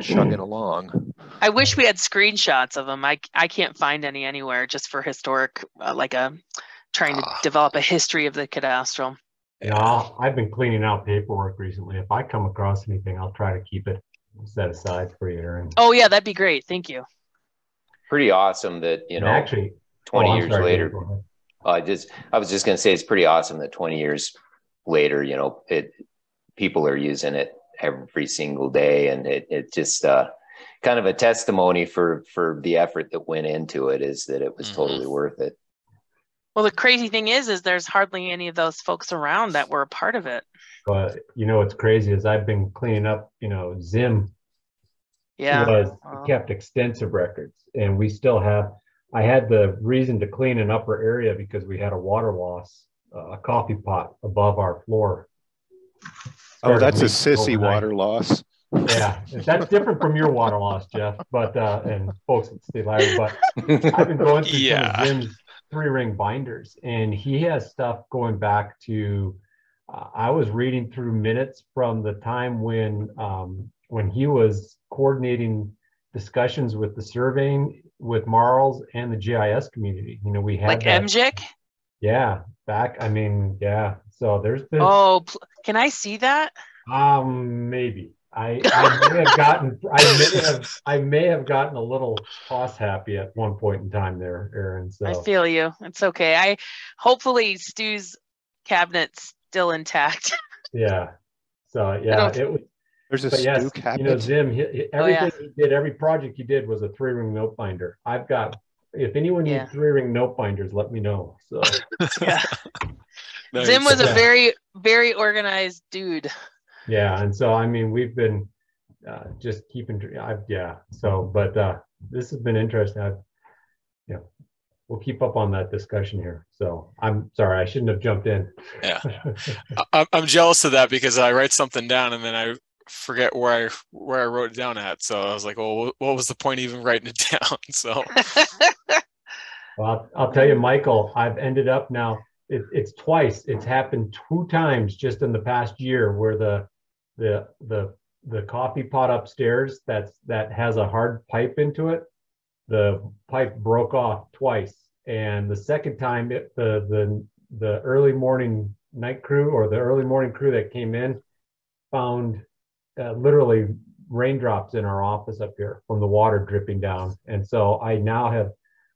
chugging along. I wish we had screenshots of them. I can't find any anywhere, just for historic, trying to develop a history of the cadastral. Yeah, I've been cleaning out paperwork recently. If I come across anything, I'll try to keep it set aside for you, Aaron. Oh yeah, that'd be great. Thank you. Pretty awesome that, And actually, 20 years sorry, later. go ahead. I was just going to say it's pretty awesome that 20 years later, people are using it every single day, and it just kind of a testimony for the effort that went into it, is that it was totally worth it. Well, the crazy thing is there's hardly any of those folks around that were a part of it. But what's crazy is I've been cleaning up, Zim kept extensive records, and we still have. I had the reason to clean an upper area because we had a water loss, a coffee pot above our floor. Oh, that's a sissy overnight. Water loss. Yeah, that's different from your water loss, Jeff, but and folks at Steve Larry. But I've been going through some of Zim's 3-ring binders, and he has stuff going back to. I was reading through minutes from the time when he was coordinating discussions with the surveying, with Marls and the GIS community. We had like MJIC. Yeah, back. I mean, yeah. So there's been. Oh, can I see that? Maybe. I may have gotten a little cost happy at one point in time there, Aaron. So I feel you. It's okay. Hopefully Stu's cabinet's still intact. Yeah. So yeah, it was. There's a Stu cabinet. Zim, everything he did, every project he did was a 3-ring note binder. I've got. If anyone needs 3-ring note binders, let me know. So yeah. Zim was a very, very organized dude. Yeah, and so I mean, we've been just keeping. So, but this has been interesting. We'll keep up on that discussion here. So I'm sorry, I shouldn't have jumped in. Yeah, I'm jealous of that because I write something down and then I forget where I wrote it down at. So I was like, well, what was the point of even writing it down? So. Well, I'll tell you, Michael, I've ended up now. It's twice. It's happened 2 times just in the past year where the coffee pot upstairs that has a hard pipe into it, the pipe broke off twice, and the second time the early morning night crew or the early morning crew that came in found literally raindrops in our office up here from the water dripping down, and so I now have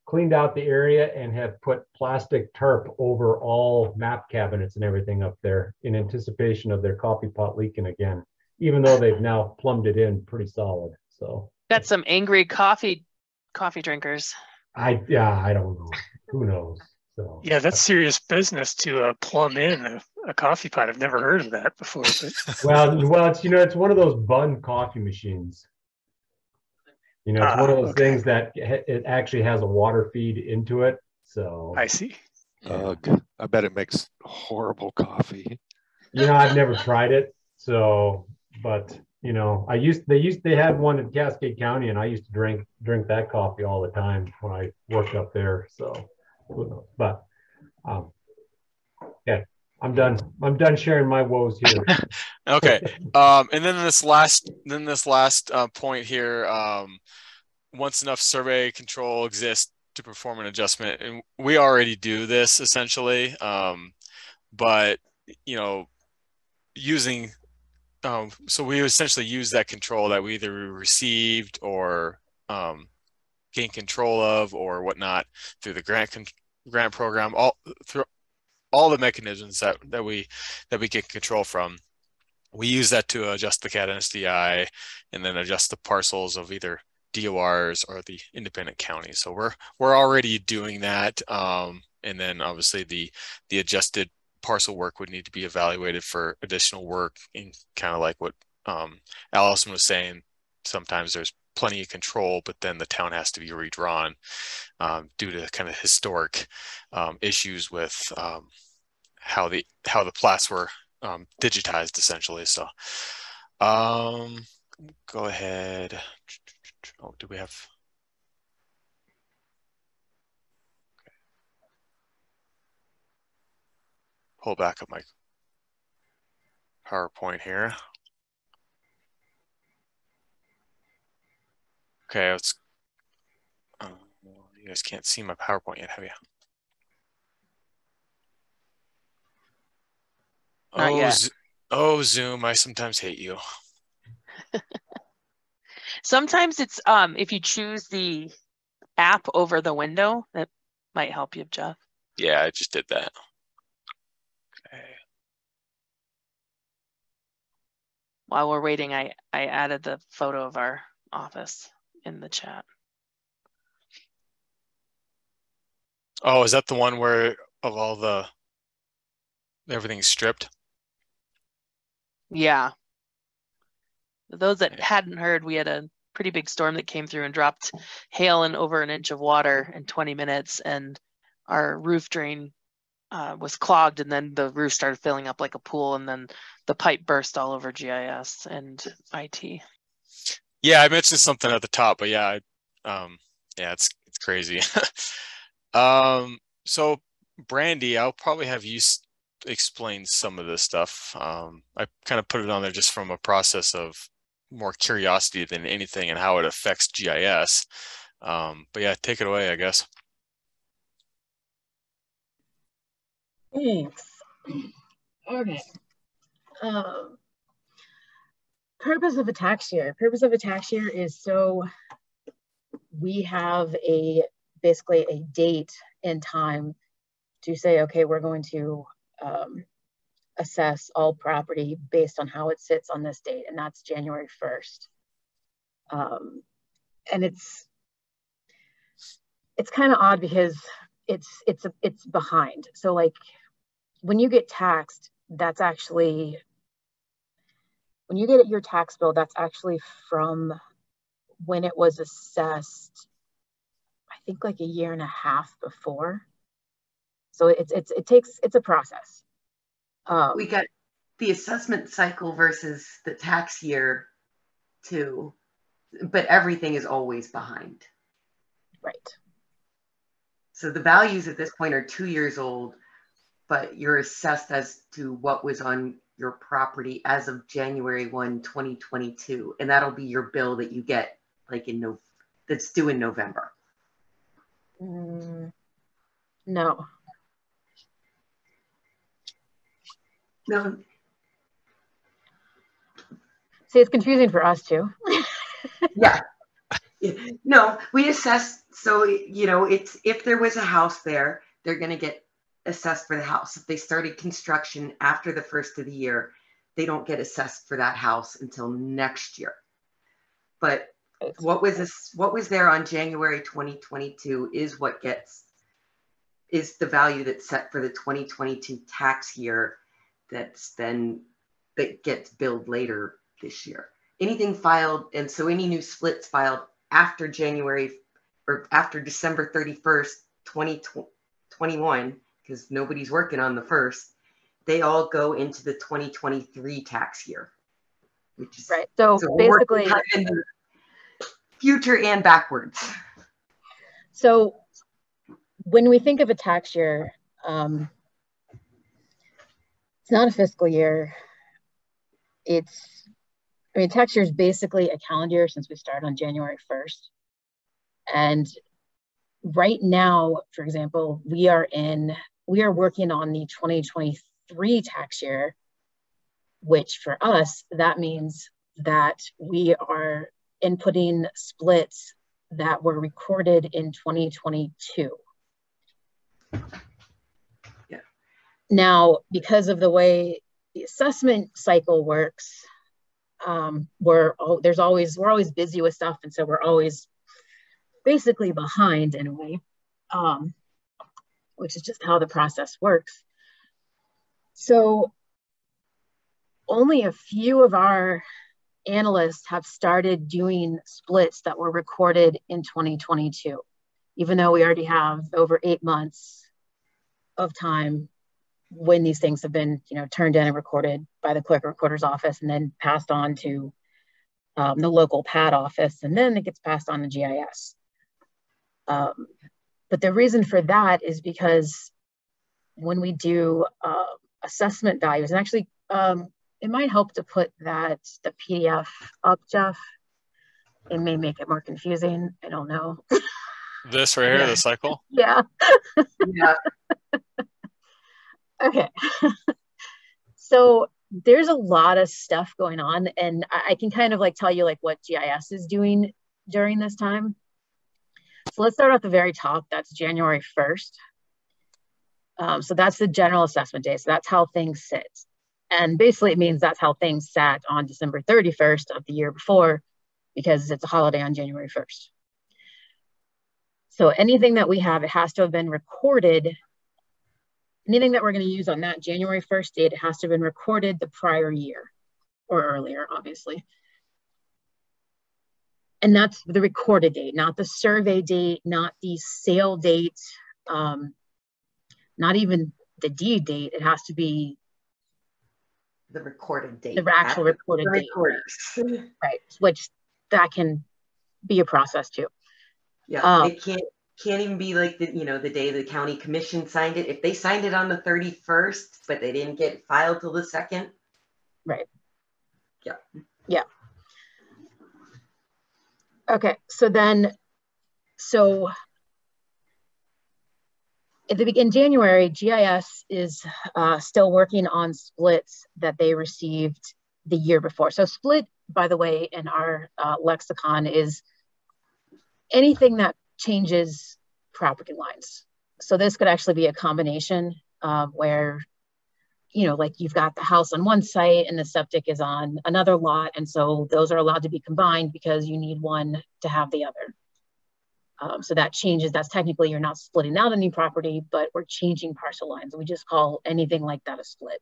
cleaned out the area and have put plastic tarp over all map cabinets and everything up there in anticipation of their coffee pot leaking again, even though they've now plumbed it in pretty solid. So got some angry coffee drinkers. I don't know. Who knows? So yeah, that's serious business to plumb in a coffee pot. I've never heard of that before. But... well, it's one of those Bun coffee machines. It's one of those things that it actually has a water feed into it. So I see. I bet it makes horrible coffee. I've never tried it. So, but they had one in Cascade County, and I used to drink that coffee all the time when I worked up there. So, but yeah, I'm done sharing my woes here. Okay. And then this last point here, once enough survey control exists, to perform an adjustment, and we already do this essentially, but you know, using so we essentially use that control that we either received or gain control of or whatnot through the grant program, all through all the mechanisms that we get control from. We use that to adjust the CAD and SDI, and then adjust the parcels of either DORs or the independent counties. So we're already doing that, and then obviously the adjusted parcel work would need to be evaluated for additional work. And kind of like what Allison was saying, sometimes there's plenty of control, but then the town has to be redrawn due to kind of historic issues with how the plats were digitized essentially. So go ahead. Oh, do we have? Pull back up my PowerPoint here. Okay, let's. You guys can't see my PowerPoint yet, have you? Not yet. Oh, Zoom! I sometimes hate you. Sometimes it's if you choose the app over the window, that might help you, Jeff. Yeah, I just did that. Okay. While we're waiting, I added the photo of our office in the chat. Oh, is that the one where of all the everything's stripped? Yeah. Those that hadn't heard, we had a pretty big storm that came through and dropped hail and over an inch of water in 20 minutes, and our roof drain was clogged, and then the roof started filling up like a pool, and then the pipe burst all over GIS and IT. Yeah, I mentioned something at the top, but yeah, it's crazy. So Brandy, I'll probably have you explain some of this stuff. I kind of put it on there just from a process of more curiosity than anything and how it affects GIS. But yeah, take it away, I guess. Thanks. Okay. Purpose of a tax year. Purpose of a tax year is so we have basically a date and time to say, okay, we're going to assess all property based on how it sits on this date, and that's January 1st. And it's kind of odd because it's behind. So like when you get taxed, that's actually, when you get your tax bill, that's actually from when it was assessed, I think like a year and a half before. So it's a process. We got the assessment cycle versus the tax year too, but everything is always behind. Right. So the values at this point are 2 years old, but you're assessed as to what was on your property as of January 1, 2022. And that'll be your bill that you get like that's due in November. No. No. See, it's confusing for us too. Yeah. No, we assess. So, you know, it's if there was a house there, they're going to get assessed for the house. If they started construction after the first of the year, they don't get assessed for that house until next year. But what was there on January 2022 is the value that's set for the 2022 tax year that gets billed later this year. Anything filed, and so any new splits filed after January or after December 31st, 2021, because nobody's working on the 1st, they all go into the 2023 tax year. Which is right. So basically in the future and backwards. So when we think of a tax year, it's not a fiscal year. Tax year is basically a calendar year since we start on January 1st. And right now, for example, we are working on the 2023 tax year, which for us, that means that we are inputting splits that were recorded in 2022. Yeah. Now, because of the way the assessment cycle works, we're always busy with stuff, and so we're always basically behind in a way, which is just how the process works. So only a few of our analysts have started doing splits that were recorded in 2022, even though we already have over 8 months of time when these things have been, turned in and recorded by the clerk recorder's office and then passed on to the local PAD office, and then it gets passed on to GIS. But the reason for that is because when we do assessment values, and actually it might help to put the PDF up, Jeff. It may make it more confusing. I don't know. This right here, the cycle? Yeah. Yeah. Okay. So there's a lot of stuff going on, and I can kind of tell you what GIS is doing during this time. So let's start at the very top. That's January 1st. So that's the general assessment day. So that's how things sit. And basically it means that's how things sat on December 31st of the year before, because it's a holiday on January 1st. So anything that we have, it has to have been recorded. Anything that we're going to use on that January 1st date, it has to have been recorded the prior year or earlier, obviously. And that's the recorded date, not the survey date, not the sale date, not even the deed date. It has to be the recorded date. The actual recorded date. Right. Which that can be a process too. Yeah. It can't even be the day the county commission signed it. If they signed it on the 31st, but they didn't get filed till the 2nd. Right. Yeah. Yeah. Okay. So in January, GIS is still working on splits that they received the year before. So split, by the way, in our lexicon is anything that changes property lines. So this could actually be a combination where, you've got the house on one site and the septic is on another lot. And so those are allowed to be combined because you need one to have the other. So that changes, that's technically, you're not splitting out any property, but we're changing parcel lines. We just call anything like that a split.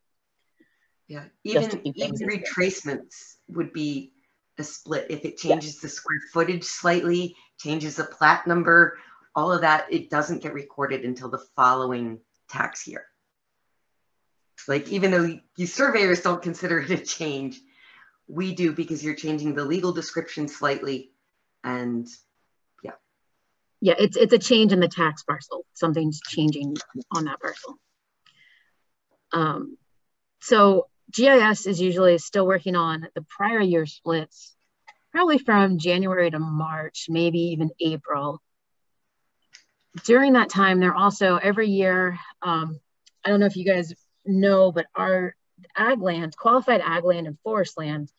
Yeah, even retracements would be a split. If it changes the square footage slightly, changes the plat number, all of that, it doesn't get recorded until the following tax year. Even though you surveyors don't consider it a change, we do, because you're changing the legal description slightly. And yeah, it's a change in the tax parcel. Something's changing on that parcel. So GIS is usually still working on the prior year splits, probably from January to March, maybe even April. During that time, they're also every year, I don't know if you guys know, but our ag land, qualified ag land and forest land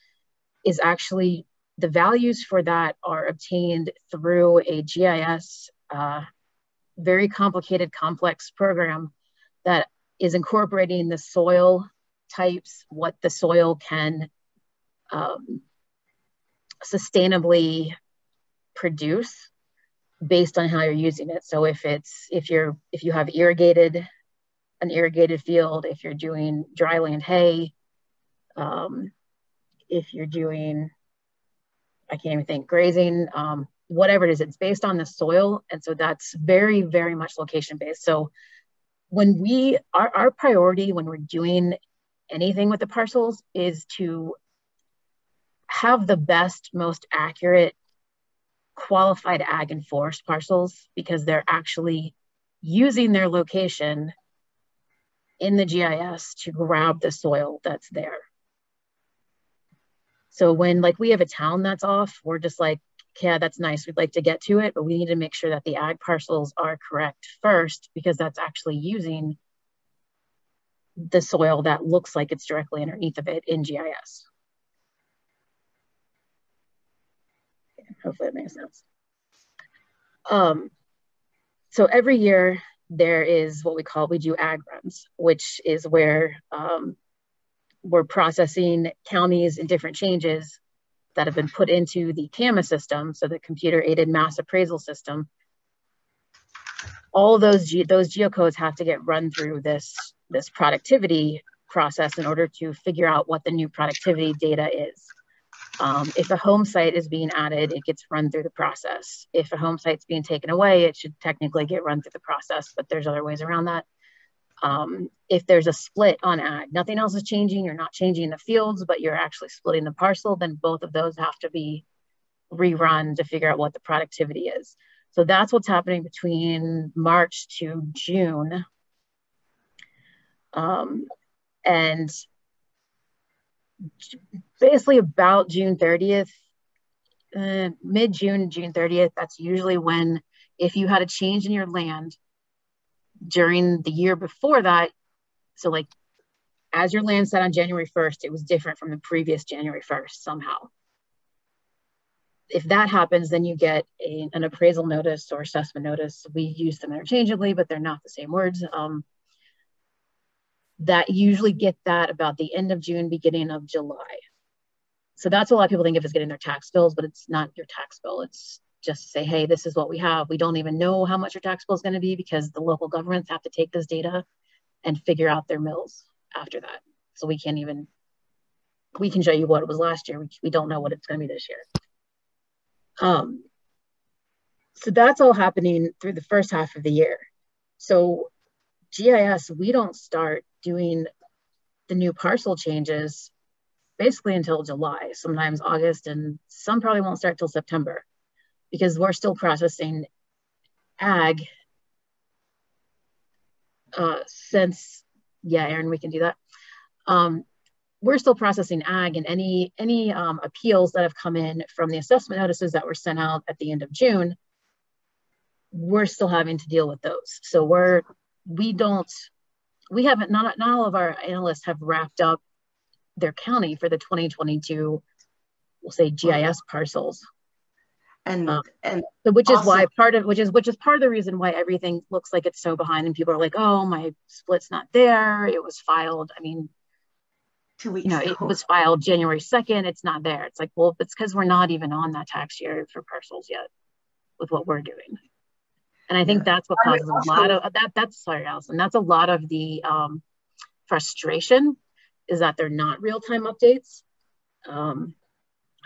is actually, the values for that are obtained through a GIS, very complicated, complex program that is incorporating the soil types, what the soil can sustainably produce based on how you're using it. So if you have an irrigated field, if you're doing dryland hay, if you're doing, I can't even think, grazing, whatever it is, it's based on the soil. And so that's very, very much location based. So when our priority when we're doing anything with the parcels is to have the best, most accurate qualified ag and forest parcels, because they're actually using their location in the GIS to grab the soil that's there. So when we have a town that's off, we're just yeah, that's nice, we'd like to get to it, but we need to make sure that the ag parcels are correct first, because that's actually using the soil that looks like it's directly underneath of it in GIS. Hopefully it makes sense. So every year there is what we do ag runs, which is where we're processing counties and different changes that have been put into the CAMA system, so the computer aided mass appraisal system. All of those geocodes have to get run through this productivity process in order to figure out what the new productivity data is. If a home site is being added, it gets run through the process. If a home site's being taken away, it should technically get run through the process, but there's other ways around that. If there's a split on ag, nothing else is changing, you're not changing the fields, but you're actually splitting the parcel, then both of those have to be rerun to figure out what the productivity is. So that's what's happening between March to June. And basically about June 30th, mid-June, June 30th, that's usually when, if you had a change in your land during the year before that, so like as your land set on January 1st, it was different from the previous January 1st somehow. If that happens, then you get an appraisal notice or assessment notice. We use them interchangeably, but they're not the same words. That usually get that about the end of June, beginning of July. So that's what a lot of people think of as getting their tax bills, but it's not your tax bill. It's just say, hey, this is what we have. We don't even know how much your tax bill is going to be, because the local governments have to take this data and figure out their mills after that. So we can show you what it was last year. We don't know what it's going to be this year. So that's all happening through the first half of the year. So GIS, we don't start doing the new parcel changes basically until July, sometimes August, and some probably won't start till September, because we're still processing ag Aaron, we can do that. We're still processing ag, and any appeals that have come in from the assessment notices that were sent out at the end of June, we're still having to deal with those. So not all of our analysts have wrapped up their county for the 2022, we'll say GIS parcels. Which is part of the reason why everything looks like it's so behind, and people are like, oh, my split's not there. It was filed. I mean, 2 weeks ago. It was filed January 2nd. It's not there. It's like, well, it's because we're not even on that tax year for parcels yet with what we're doing. And I think that's what causes a lot of that. Sorry, Allison. That's a lot of the frustration, is that they're not real-time updates.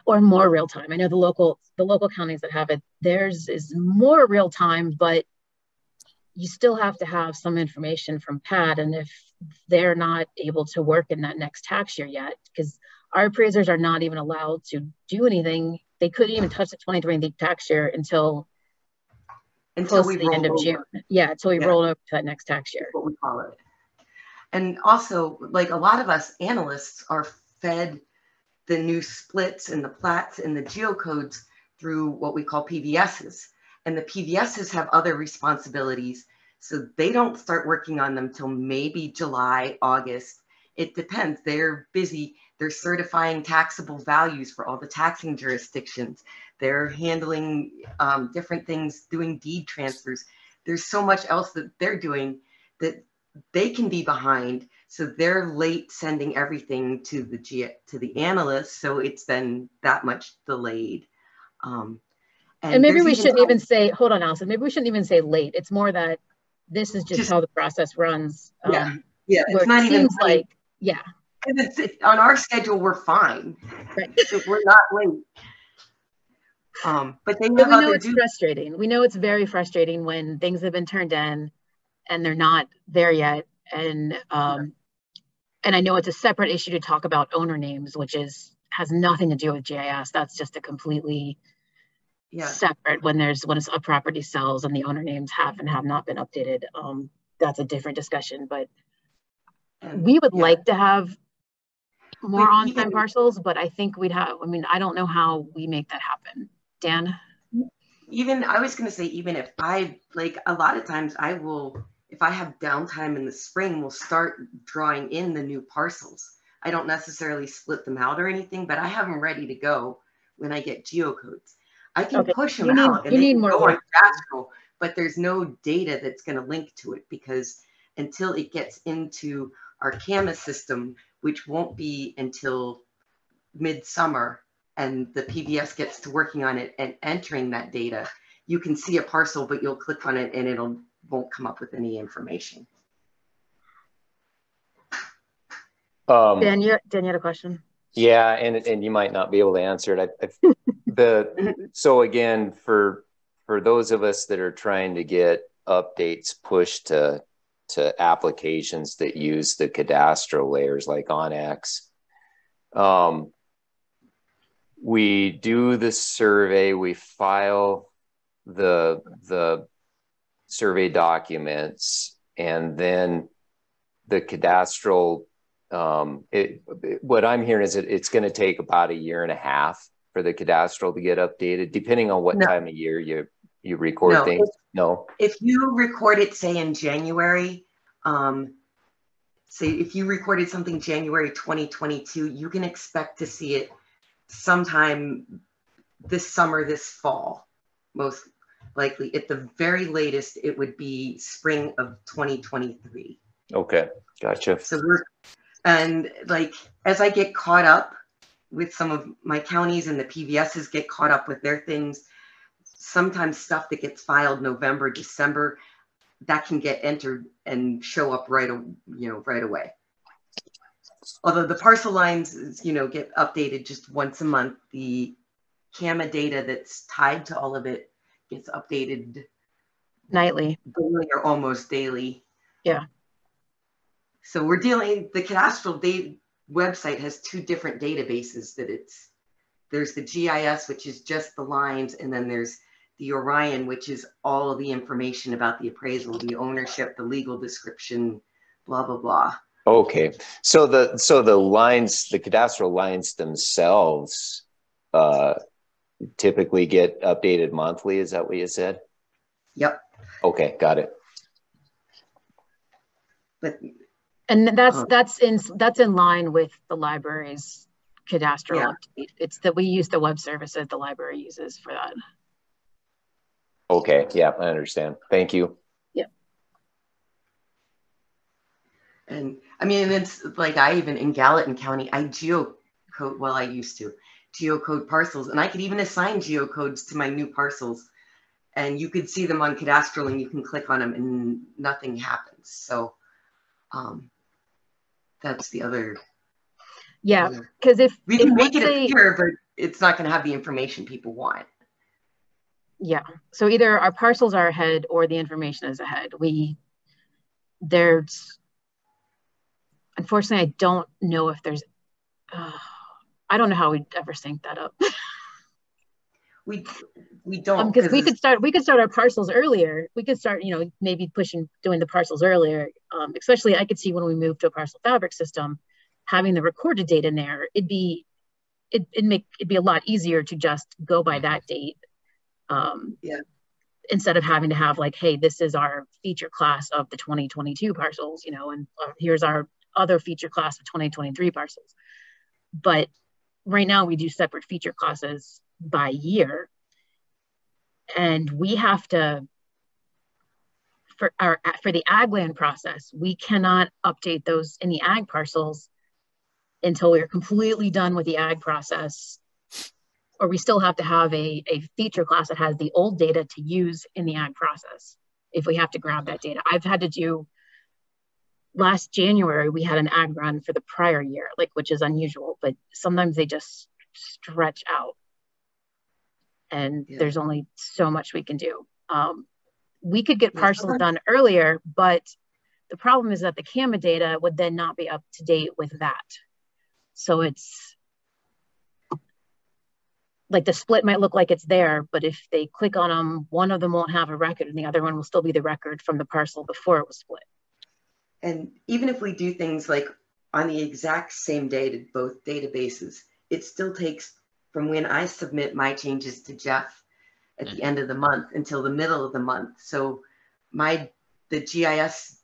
Or more real time. I know the local counties that have it, theirs is more real time, but you still have to have some information from PAD. And if they're not able to work in that next tax year yet, because our appraisers are not even allowed to do anything. They couldn't even touch the 2020 tax year until close to the end of June. Yeah, until we roll over to that next tax year. That's what we call it. And also, like, a lot of us analysts are fed the new splits and the plats and the geocodes through what we call PVSs. And the PVSs have other responsibilities. So they don't start working on them till maybe July, August. It depends. They're busy. They're certifying taxable values for all the taxing jurisdictions. They're handling different things, doing deed transfers. There's so much else that they're doing that they can be behind. So they're late sending everything to the analysts. So it's been that much delayed. And maybe we shouldn't even say, hold on, Allison, maybe we shouldn't even say late. It's more that this is just how the process runs. It's not even like, on our schedule, we're fine. Right. We're not late. But we know it's frustrating. We know it's very frustrating when things have been turned in and they're not there yet. And I know it's a separate issue to talk about owner names, which has nothing to do with GIS. That's just a completely separate, when a property sells and the owner names have and have not been updated. That's a different discussion, but we would like to have more on-time parcels, but I think I don't know how we make that happen. Dan? Even, I was going to say, even if I, like, a lot of times I will, if I have downtime in the spring, we'll start drawing in the new parcels. I don't necessarily split them out or anything, but I have them ready to go when I get geocodes. I can push them out and they can go on Cadastral, but there's no data that's going to link to it, because until it gets into our CAMA system, which won't be until midsummer, and the PBS gets to working on it and entering that data, you can see a parcel, but you'll click on it and it'll won't come up with any information. Dan, you had a question? Yeah, and you might not be able to answer it. So again, for those of us that are trying to get updates pushed to applications that use the cadastral layers like OnX, we do the survey, we file the survey documents, and then the cadastral, what I'm hearing is that it's going to take about 1.5 years for the cadastral to get updated, depending on what time of year you record things. If you record it, say in January, say if you recorded something January 2022, you can expect to see it sometime this summer, this fall, most likely. At the very latest, it would be spring of 2023. Okay, gotcha. So and like, as I get caught up with some of my counties and the PVSs get caught up with their things, sometimes stuff that gets filed November, December, that can get entered and show up right away. Although the parcel lines, get updated just once a month, the CAMA data that's tied to all of it gets updated nightly or almost daily. Yeah. So the cadastral website has 2 different databases there's the GIS, which is just the lines, and then there's the Orion, which is all of the information about the appraisal, the ownership, the legal description, blah, blah, blah. Okay, so the lines, the cadastral lines themselves, typically get updated monthly. Is that what you said? Yep. Okay, got it. And that's in line with the library's cadastral update. It's that we use the web services the library uses for that. Okay, yeah, I understand. Thank you. Yep. And I mean, it's like, I even in Gallatin County, I geocode, I used to geocode parcels, and I could even assign geocodes to my new parcels, and you could see them on Cadastral and you can click on them and nothing happens. So that's the other. Yeah, because if we can make it appear, but it's not going to have the information people want. Yeah, so either our parcels are ahead or the information is ahead. Unfortunately, I don't know if there's, I don't know how we'd ever sync that up. we don't, because we could start our parcels earlier. We could start, maybe doing the parcels earlier. Especially, I could see when we move to a parcel fabric system, having the recorded date in there, it'd be a lot easier to just go by that date. Instead of having to have like, hey, this is our feature class of the 2022 parcels, and here's our other feature class of 2023 parcels. But right now we do separate feature classes by year, and we have to, for the ag land process, we cannot update those in the ag parcels until we're completely done with the ag process, or we still have to have a feature class that has the old data to use in the ag process if we have to grab that data. I've had to do, last January, we had an ag run for the prior year, which is unusual, but sometimes they just stretch out. And there's only so much we can do. We could get parcels done earlier, but the problem is that the CAMA data would then not be up to date with that. So it's like the split might look like it's there, but if they click on them, one of them won't have a record and the other one will still be the record from the parcel before it was split. And even if we do things like on the exact same date at both databases, it still takes from when I submit my changes to Jeff at the end of the month until the middle of the month. So the GIS,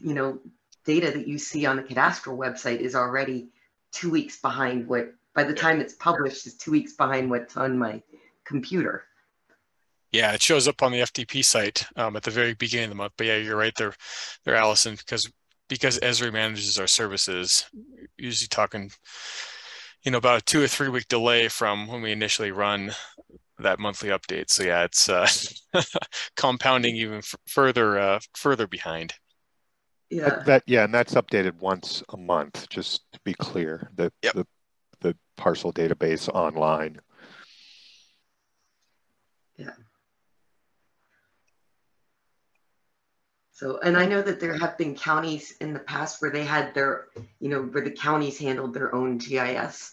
data that you see on the cadastral website is already 2 weeks behind by the time it's published, is 2 weeks behind what's on my computer. Yeah, it shows up on the FTP site at the very beginning of the month. But yeah, you're right there, Allison, because Esri manages our services, usually talking, about a 2 or 3 week delay from when we initially run that monthly update. So yeah, it's compounding even further behind. Yeah. And that's updated once a month, just to be clear. The parcel database online. Yeah. So, and I know that there have been counties in the past where they had their, where the counties handled their own GIS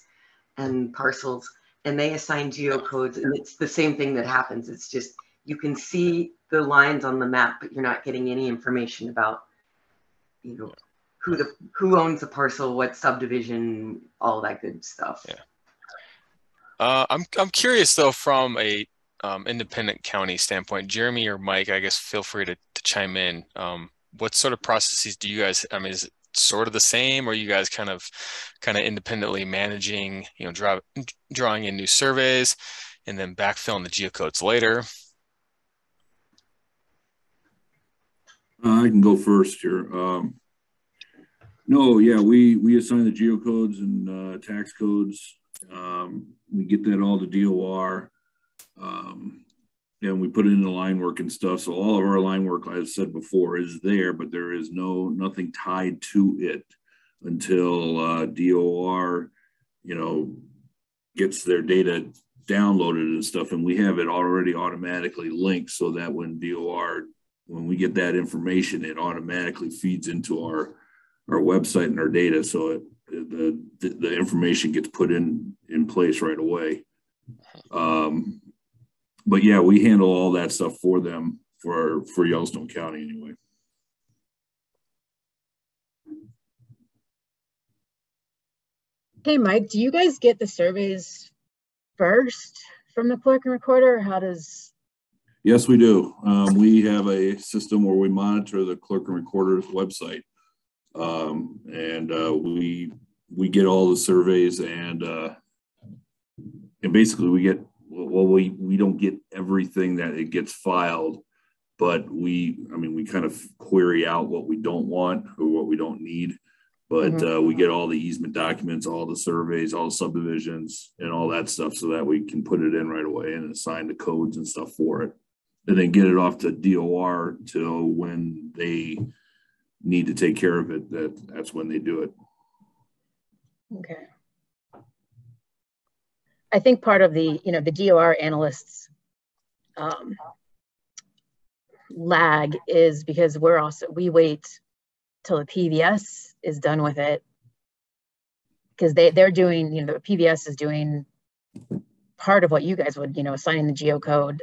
and parcels, and they assign geocodes, and it's the same thing that happens. It's just, you can see the lines on the map, but you're not getting any information about, who owns the parcel, what subdivision, all that good stuff. Yeah. I'm curious though, from a independent county standpoint, Jeremy or Mike, I guess feel free to chime in. What sort of processes do you guys, is it sort of the same, or are you guys kind of independently managing, drawing in new surveys and then backfilling the geocodes later? I can go first here. No, yeah, we assign the geocodes and tax codes. We get that all to DOR. And we put it in the line work and stuff. So all of our line work, as I said before, is there, but there is nothing tied to it until DOR, gets their data downloaded and stuff. And we have it already automatically linked so that when we get that information, it automatically feeds into our website and our data. So the information gets put in place right away. But yeah, we handle all that stuff for them for Yellowstone County anyway. Hey, Mike, do you guys get the surveys first from the clerk and recorder, or how does? Yes, we do. We have a system where we monitor the clerk and recorder's website. And we get all the surveys and basically we get, we don't get everything that it gets filed, but we kind of query out what we don't want or what we don't need. But we get all the easement documents, all the surveys, all the subdivisions and all that stuff so that we can put it in right away and assign the codes and stuff for it. And then get it off to DOR till when they need to take care of it, that's when they do it. Okay. I think part of the, the DOR analysts lag is because we wait till the PVS is done with it, because they're doing, the PVS is doing part of what you guys would, assigning the geocode,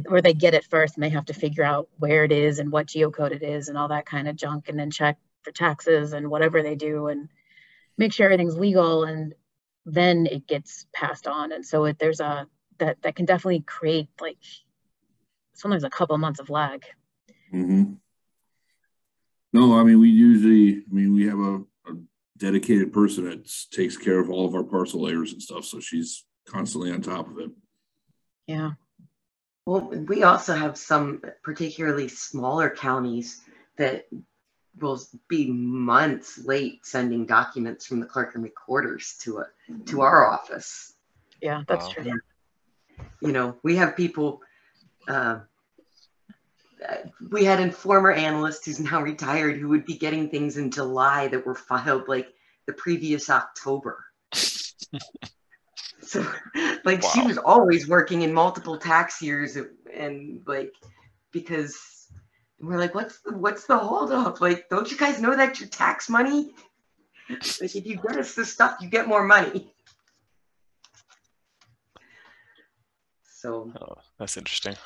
where they get it first and they have to figure out where it is and what geocode it is and all that kind of junk, and then check for taxes and whatever they do and make sure everything's legal, and then it gets passed on. And so there's that can definitely create sometimes a couple of months of lag. Mm-hmm. No, we have a dedicated person that takes care of all of our parcel layers and stuff. So she's constantly on top of it. Yeah. Well, we also have some particularly smaller counties that will be months late sending documents from the clerk and recorders to our office. Yeah, that's true. We have people, we had a former analyst who's now retired who would be getting things in July that were filed the previous October. So wow. She was always working in multiple tax years and because we're what's the holdup? Don't you guys know that's your tax money? If you get us this stuff, you get more money. So that's interesting.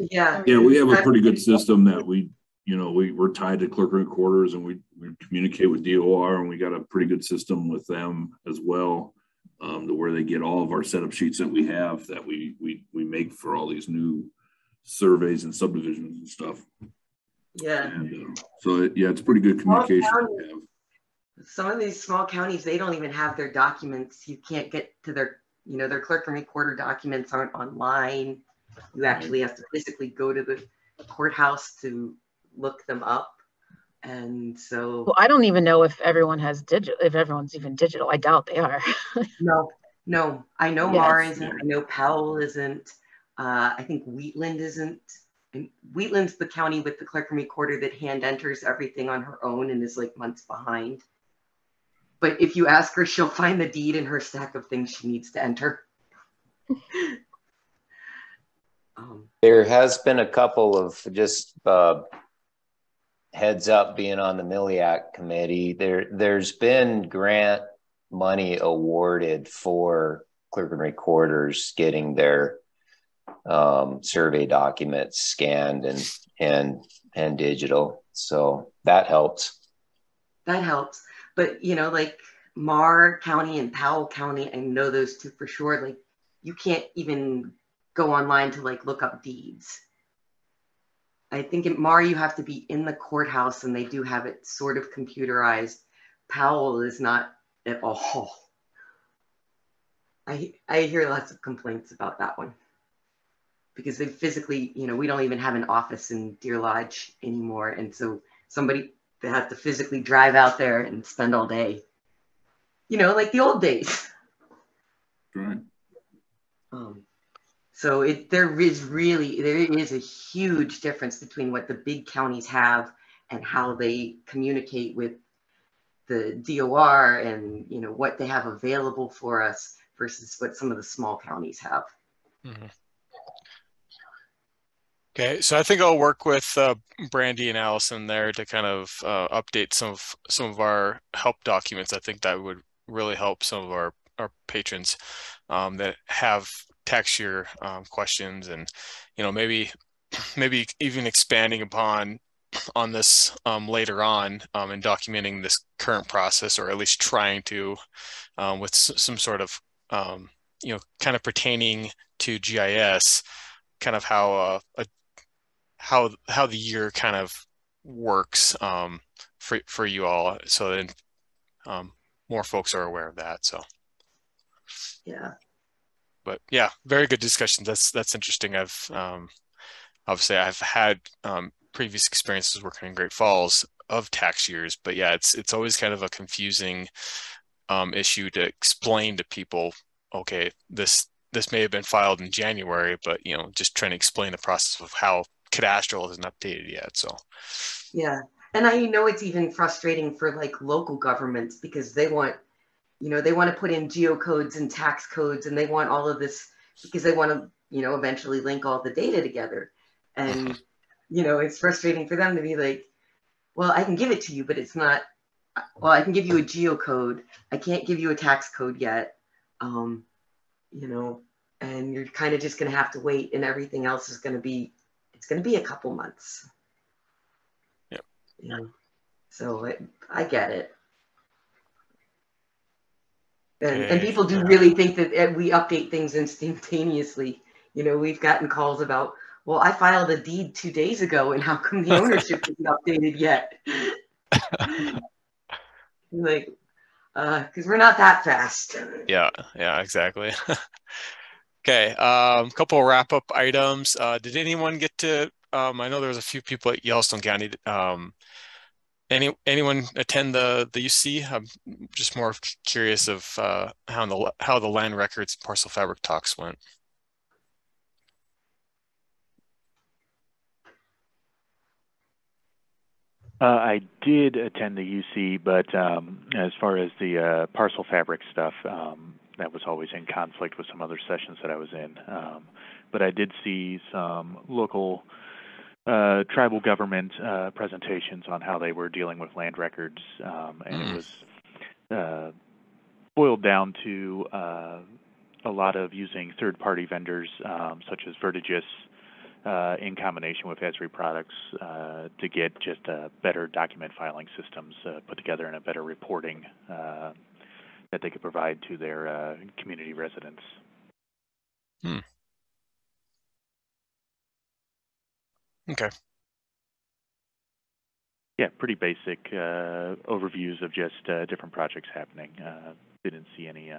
Yeah, we have a pretty good system that we're tied to clerk and recorders, and we communicate with DOR, and we got a pretty good system with them as well. to where they get all of our setup sheets that we have that we make for all these new surveys and subdivisions and stuff. Yeah. And so yeah, it's pretty good communication we have. Some of these small counties, they don't even have their documents. You can't get to their, their clerk and recorder documents aren't online. You actually have to physically go to the courthouse to look them up. And so, well, I don't even know if everyone has digital, if everyone's even digital. I doubt they are. no, I know Yes. Mar isn't. I know Powell isn't. I think Wheatland isn't. And Wheatland's the county with the clerk and recorder that hand enters everything on her own and is like months behind. But if you ask her, she'll find the deed in her stack of things she needs to enter. There has been a couple of just heads up being on the Miliac committee. There's been grant money awarded for clerk and recorders getting their survey documents scanned and digital. So that helps. That helps. But, like Mar County and Powell County, I know those two for sure. Like, you can't even go online to like look up deeds. I think in Mar, you have to be in the courthouse and they do have it sort of computerized. Powell is not at all. I hear lots of complaints about that one because they physically, we don't even have an office in Deer Lodge anymore. And so somebody they have to physically drive out there and spend all day, like the old days. Right. So there is a huge difference between what the big counties have and how they communicate with the DOR and what they have available for us versus what some of the small counties have. Mm-hmm. Okay, so I think I'll work with Brandy and Allison there to kind of update some of our help documents. I think that would really help some of our patrons that have tax year questions, and maybe even expanding upon on this later on and documenting this current process, or at least trying to with some sort of kind of pertaining to GIS, kind of how the year kind of works for you all, so that more folks are aware of that. So yeah, but yeah, very good discussion. That's interesting. Obviously I've had previous experiences working in Great Falls of tax years, but yeah, it's always kind of a confusing issue to explain to people. Okay, this may have been filed in January, but just trying to explain the process of how Cadastral isn't updated yet. So yeah, and I know it's even frustrating for like local governments because they want to put in geocodes and tax codes, and they want all of this because they want to eventually link all the data together. And it's frustrating for them to be like, well, I can give it to you, but it's not. Well, I can give you a geocode. I can't give you a tax code yet. And you're kind of just going to have to wait, and everything else is going to be a couple months. Yeah. So I get it. And, okay. and people do really think that we update things instantaneously. We've gotten calls about, well, I filed a deed 2 days ago, and how come the ownership isn't updated yet? Like, because we're not that fast. Yeah, exactly. Okay, couple of wrap-up items. Did anyone get to? I know there was a few people at Yellowstone County. Anyone attend the UC? I'm just more curious of how the land records parcel fabric talks went. I did attend the UC, but as far as the parcel fabric stuff, that was always in conflict with some other sessions that I was in. But I did see some local tribal government presentations on how they were dealing with land records, and it was boiled down to a lot of using third-party vendors such as Vertigis, in combination with Esri products to get just better document filing systems put together and a better reporting that they could provide to their community residents. Okay. Yeah, pretty basic overviews of just different projects happening. Didn't see any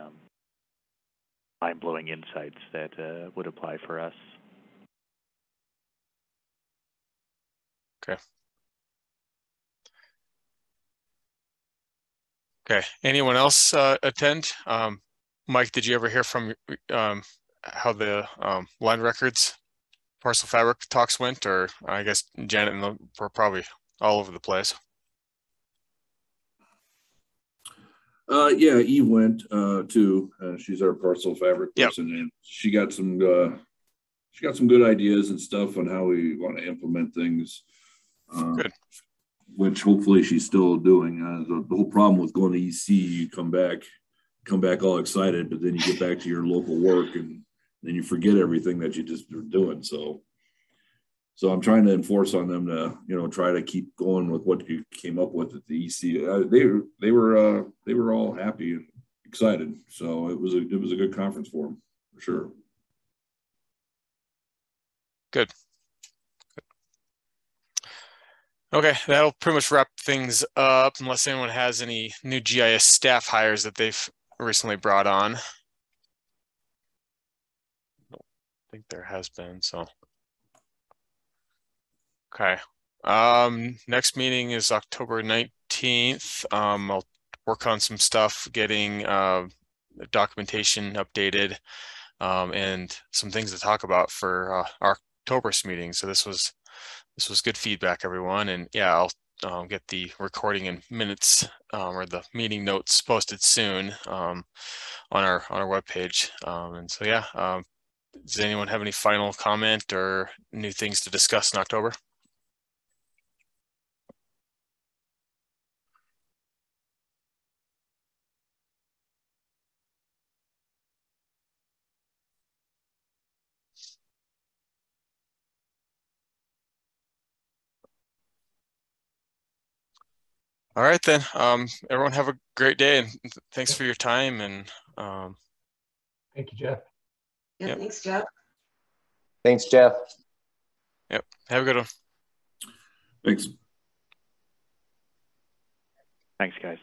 mind-blowing insights that would apply for us. Okay. Okay. Anyone else attend? Mike, did you ever hear from how the land records parcel fabric talks went? Or I guess Janet and were probably all over the place. Yeah, Eve went too. She's our parcel fabric person, and she got some good ideas and stuff on how we want to implement things. Good. Which hopefully she's still doing. The whole problem with going to EC, you come back all excited, but then you get back to your local work and then you forget everything that you just were doing. So I'm trying to enforce on them to, try to keep going with what you came up with at the EC. They were all happy and excited. So it was a good conference for them for sure. Good. Okay, that'll pretty much wrap things up unless anyone has any new GIS staff hires that they've recently brought on. I don't think there has been, so. Okay. Next meeting is October 19th. I'll work on some stuff, getting documentation updated, and some things to talk about for our October's meeting. So this was good feedback, everyone. And yeah, I'll get the recording and minutes or the meeting notes posted soon on our webpage. And so yeah, does anyone have any final comment or new things to discuss in October? All right, then. Everyone have a great day, and thanks for your time. And Thank you, Jeff. Yeah, thanks, Jeff. Thanks, Jeff. Yep. Have a good one. Thanks. Thanks, guys.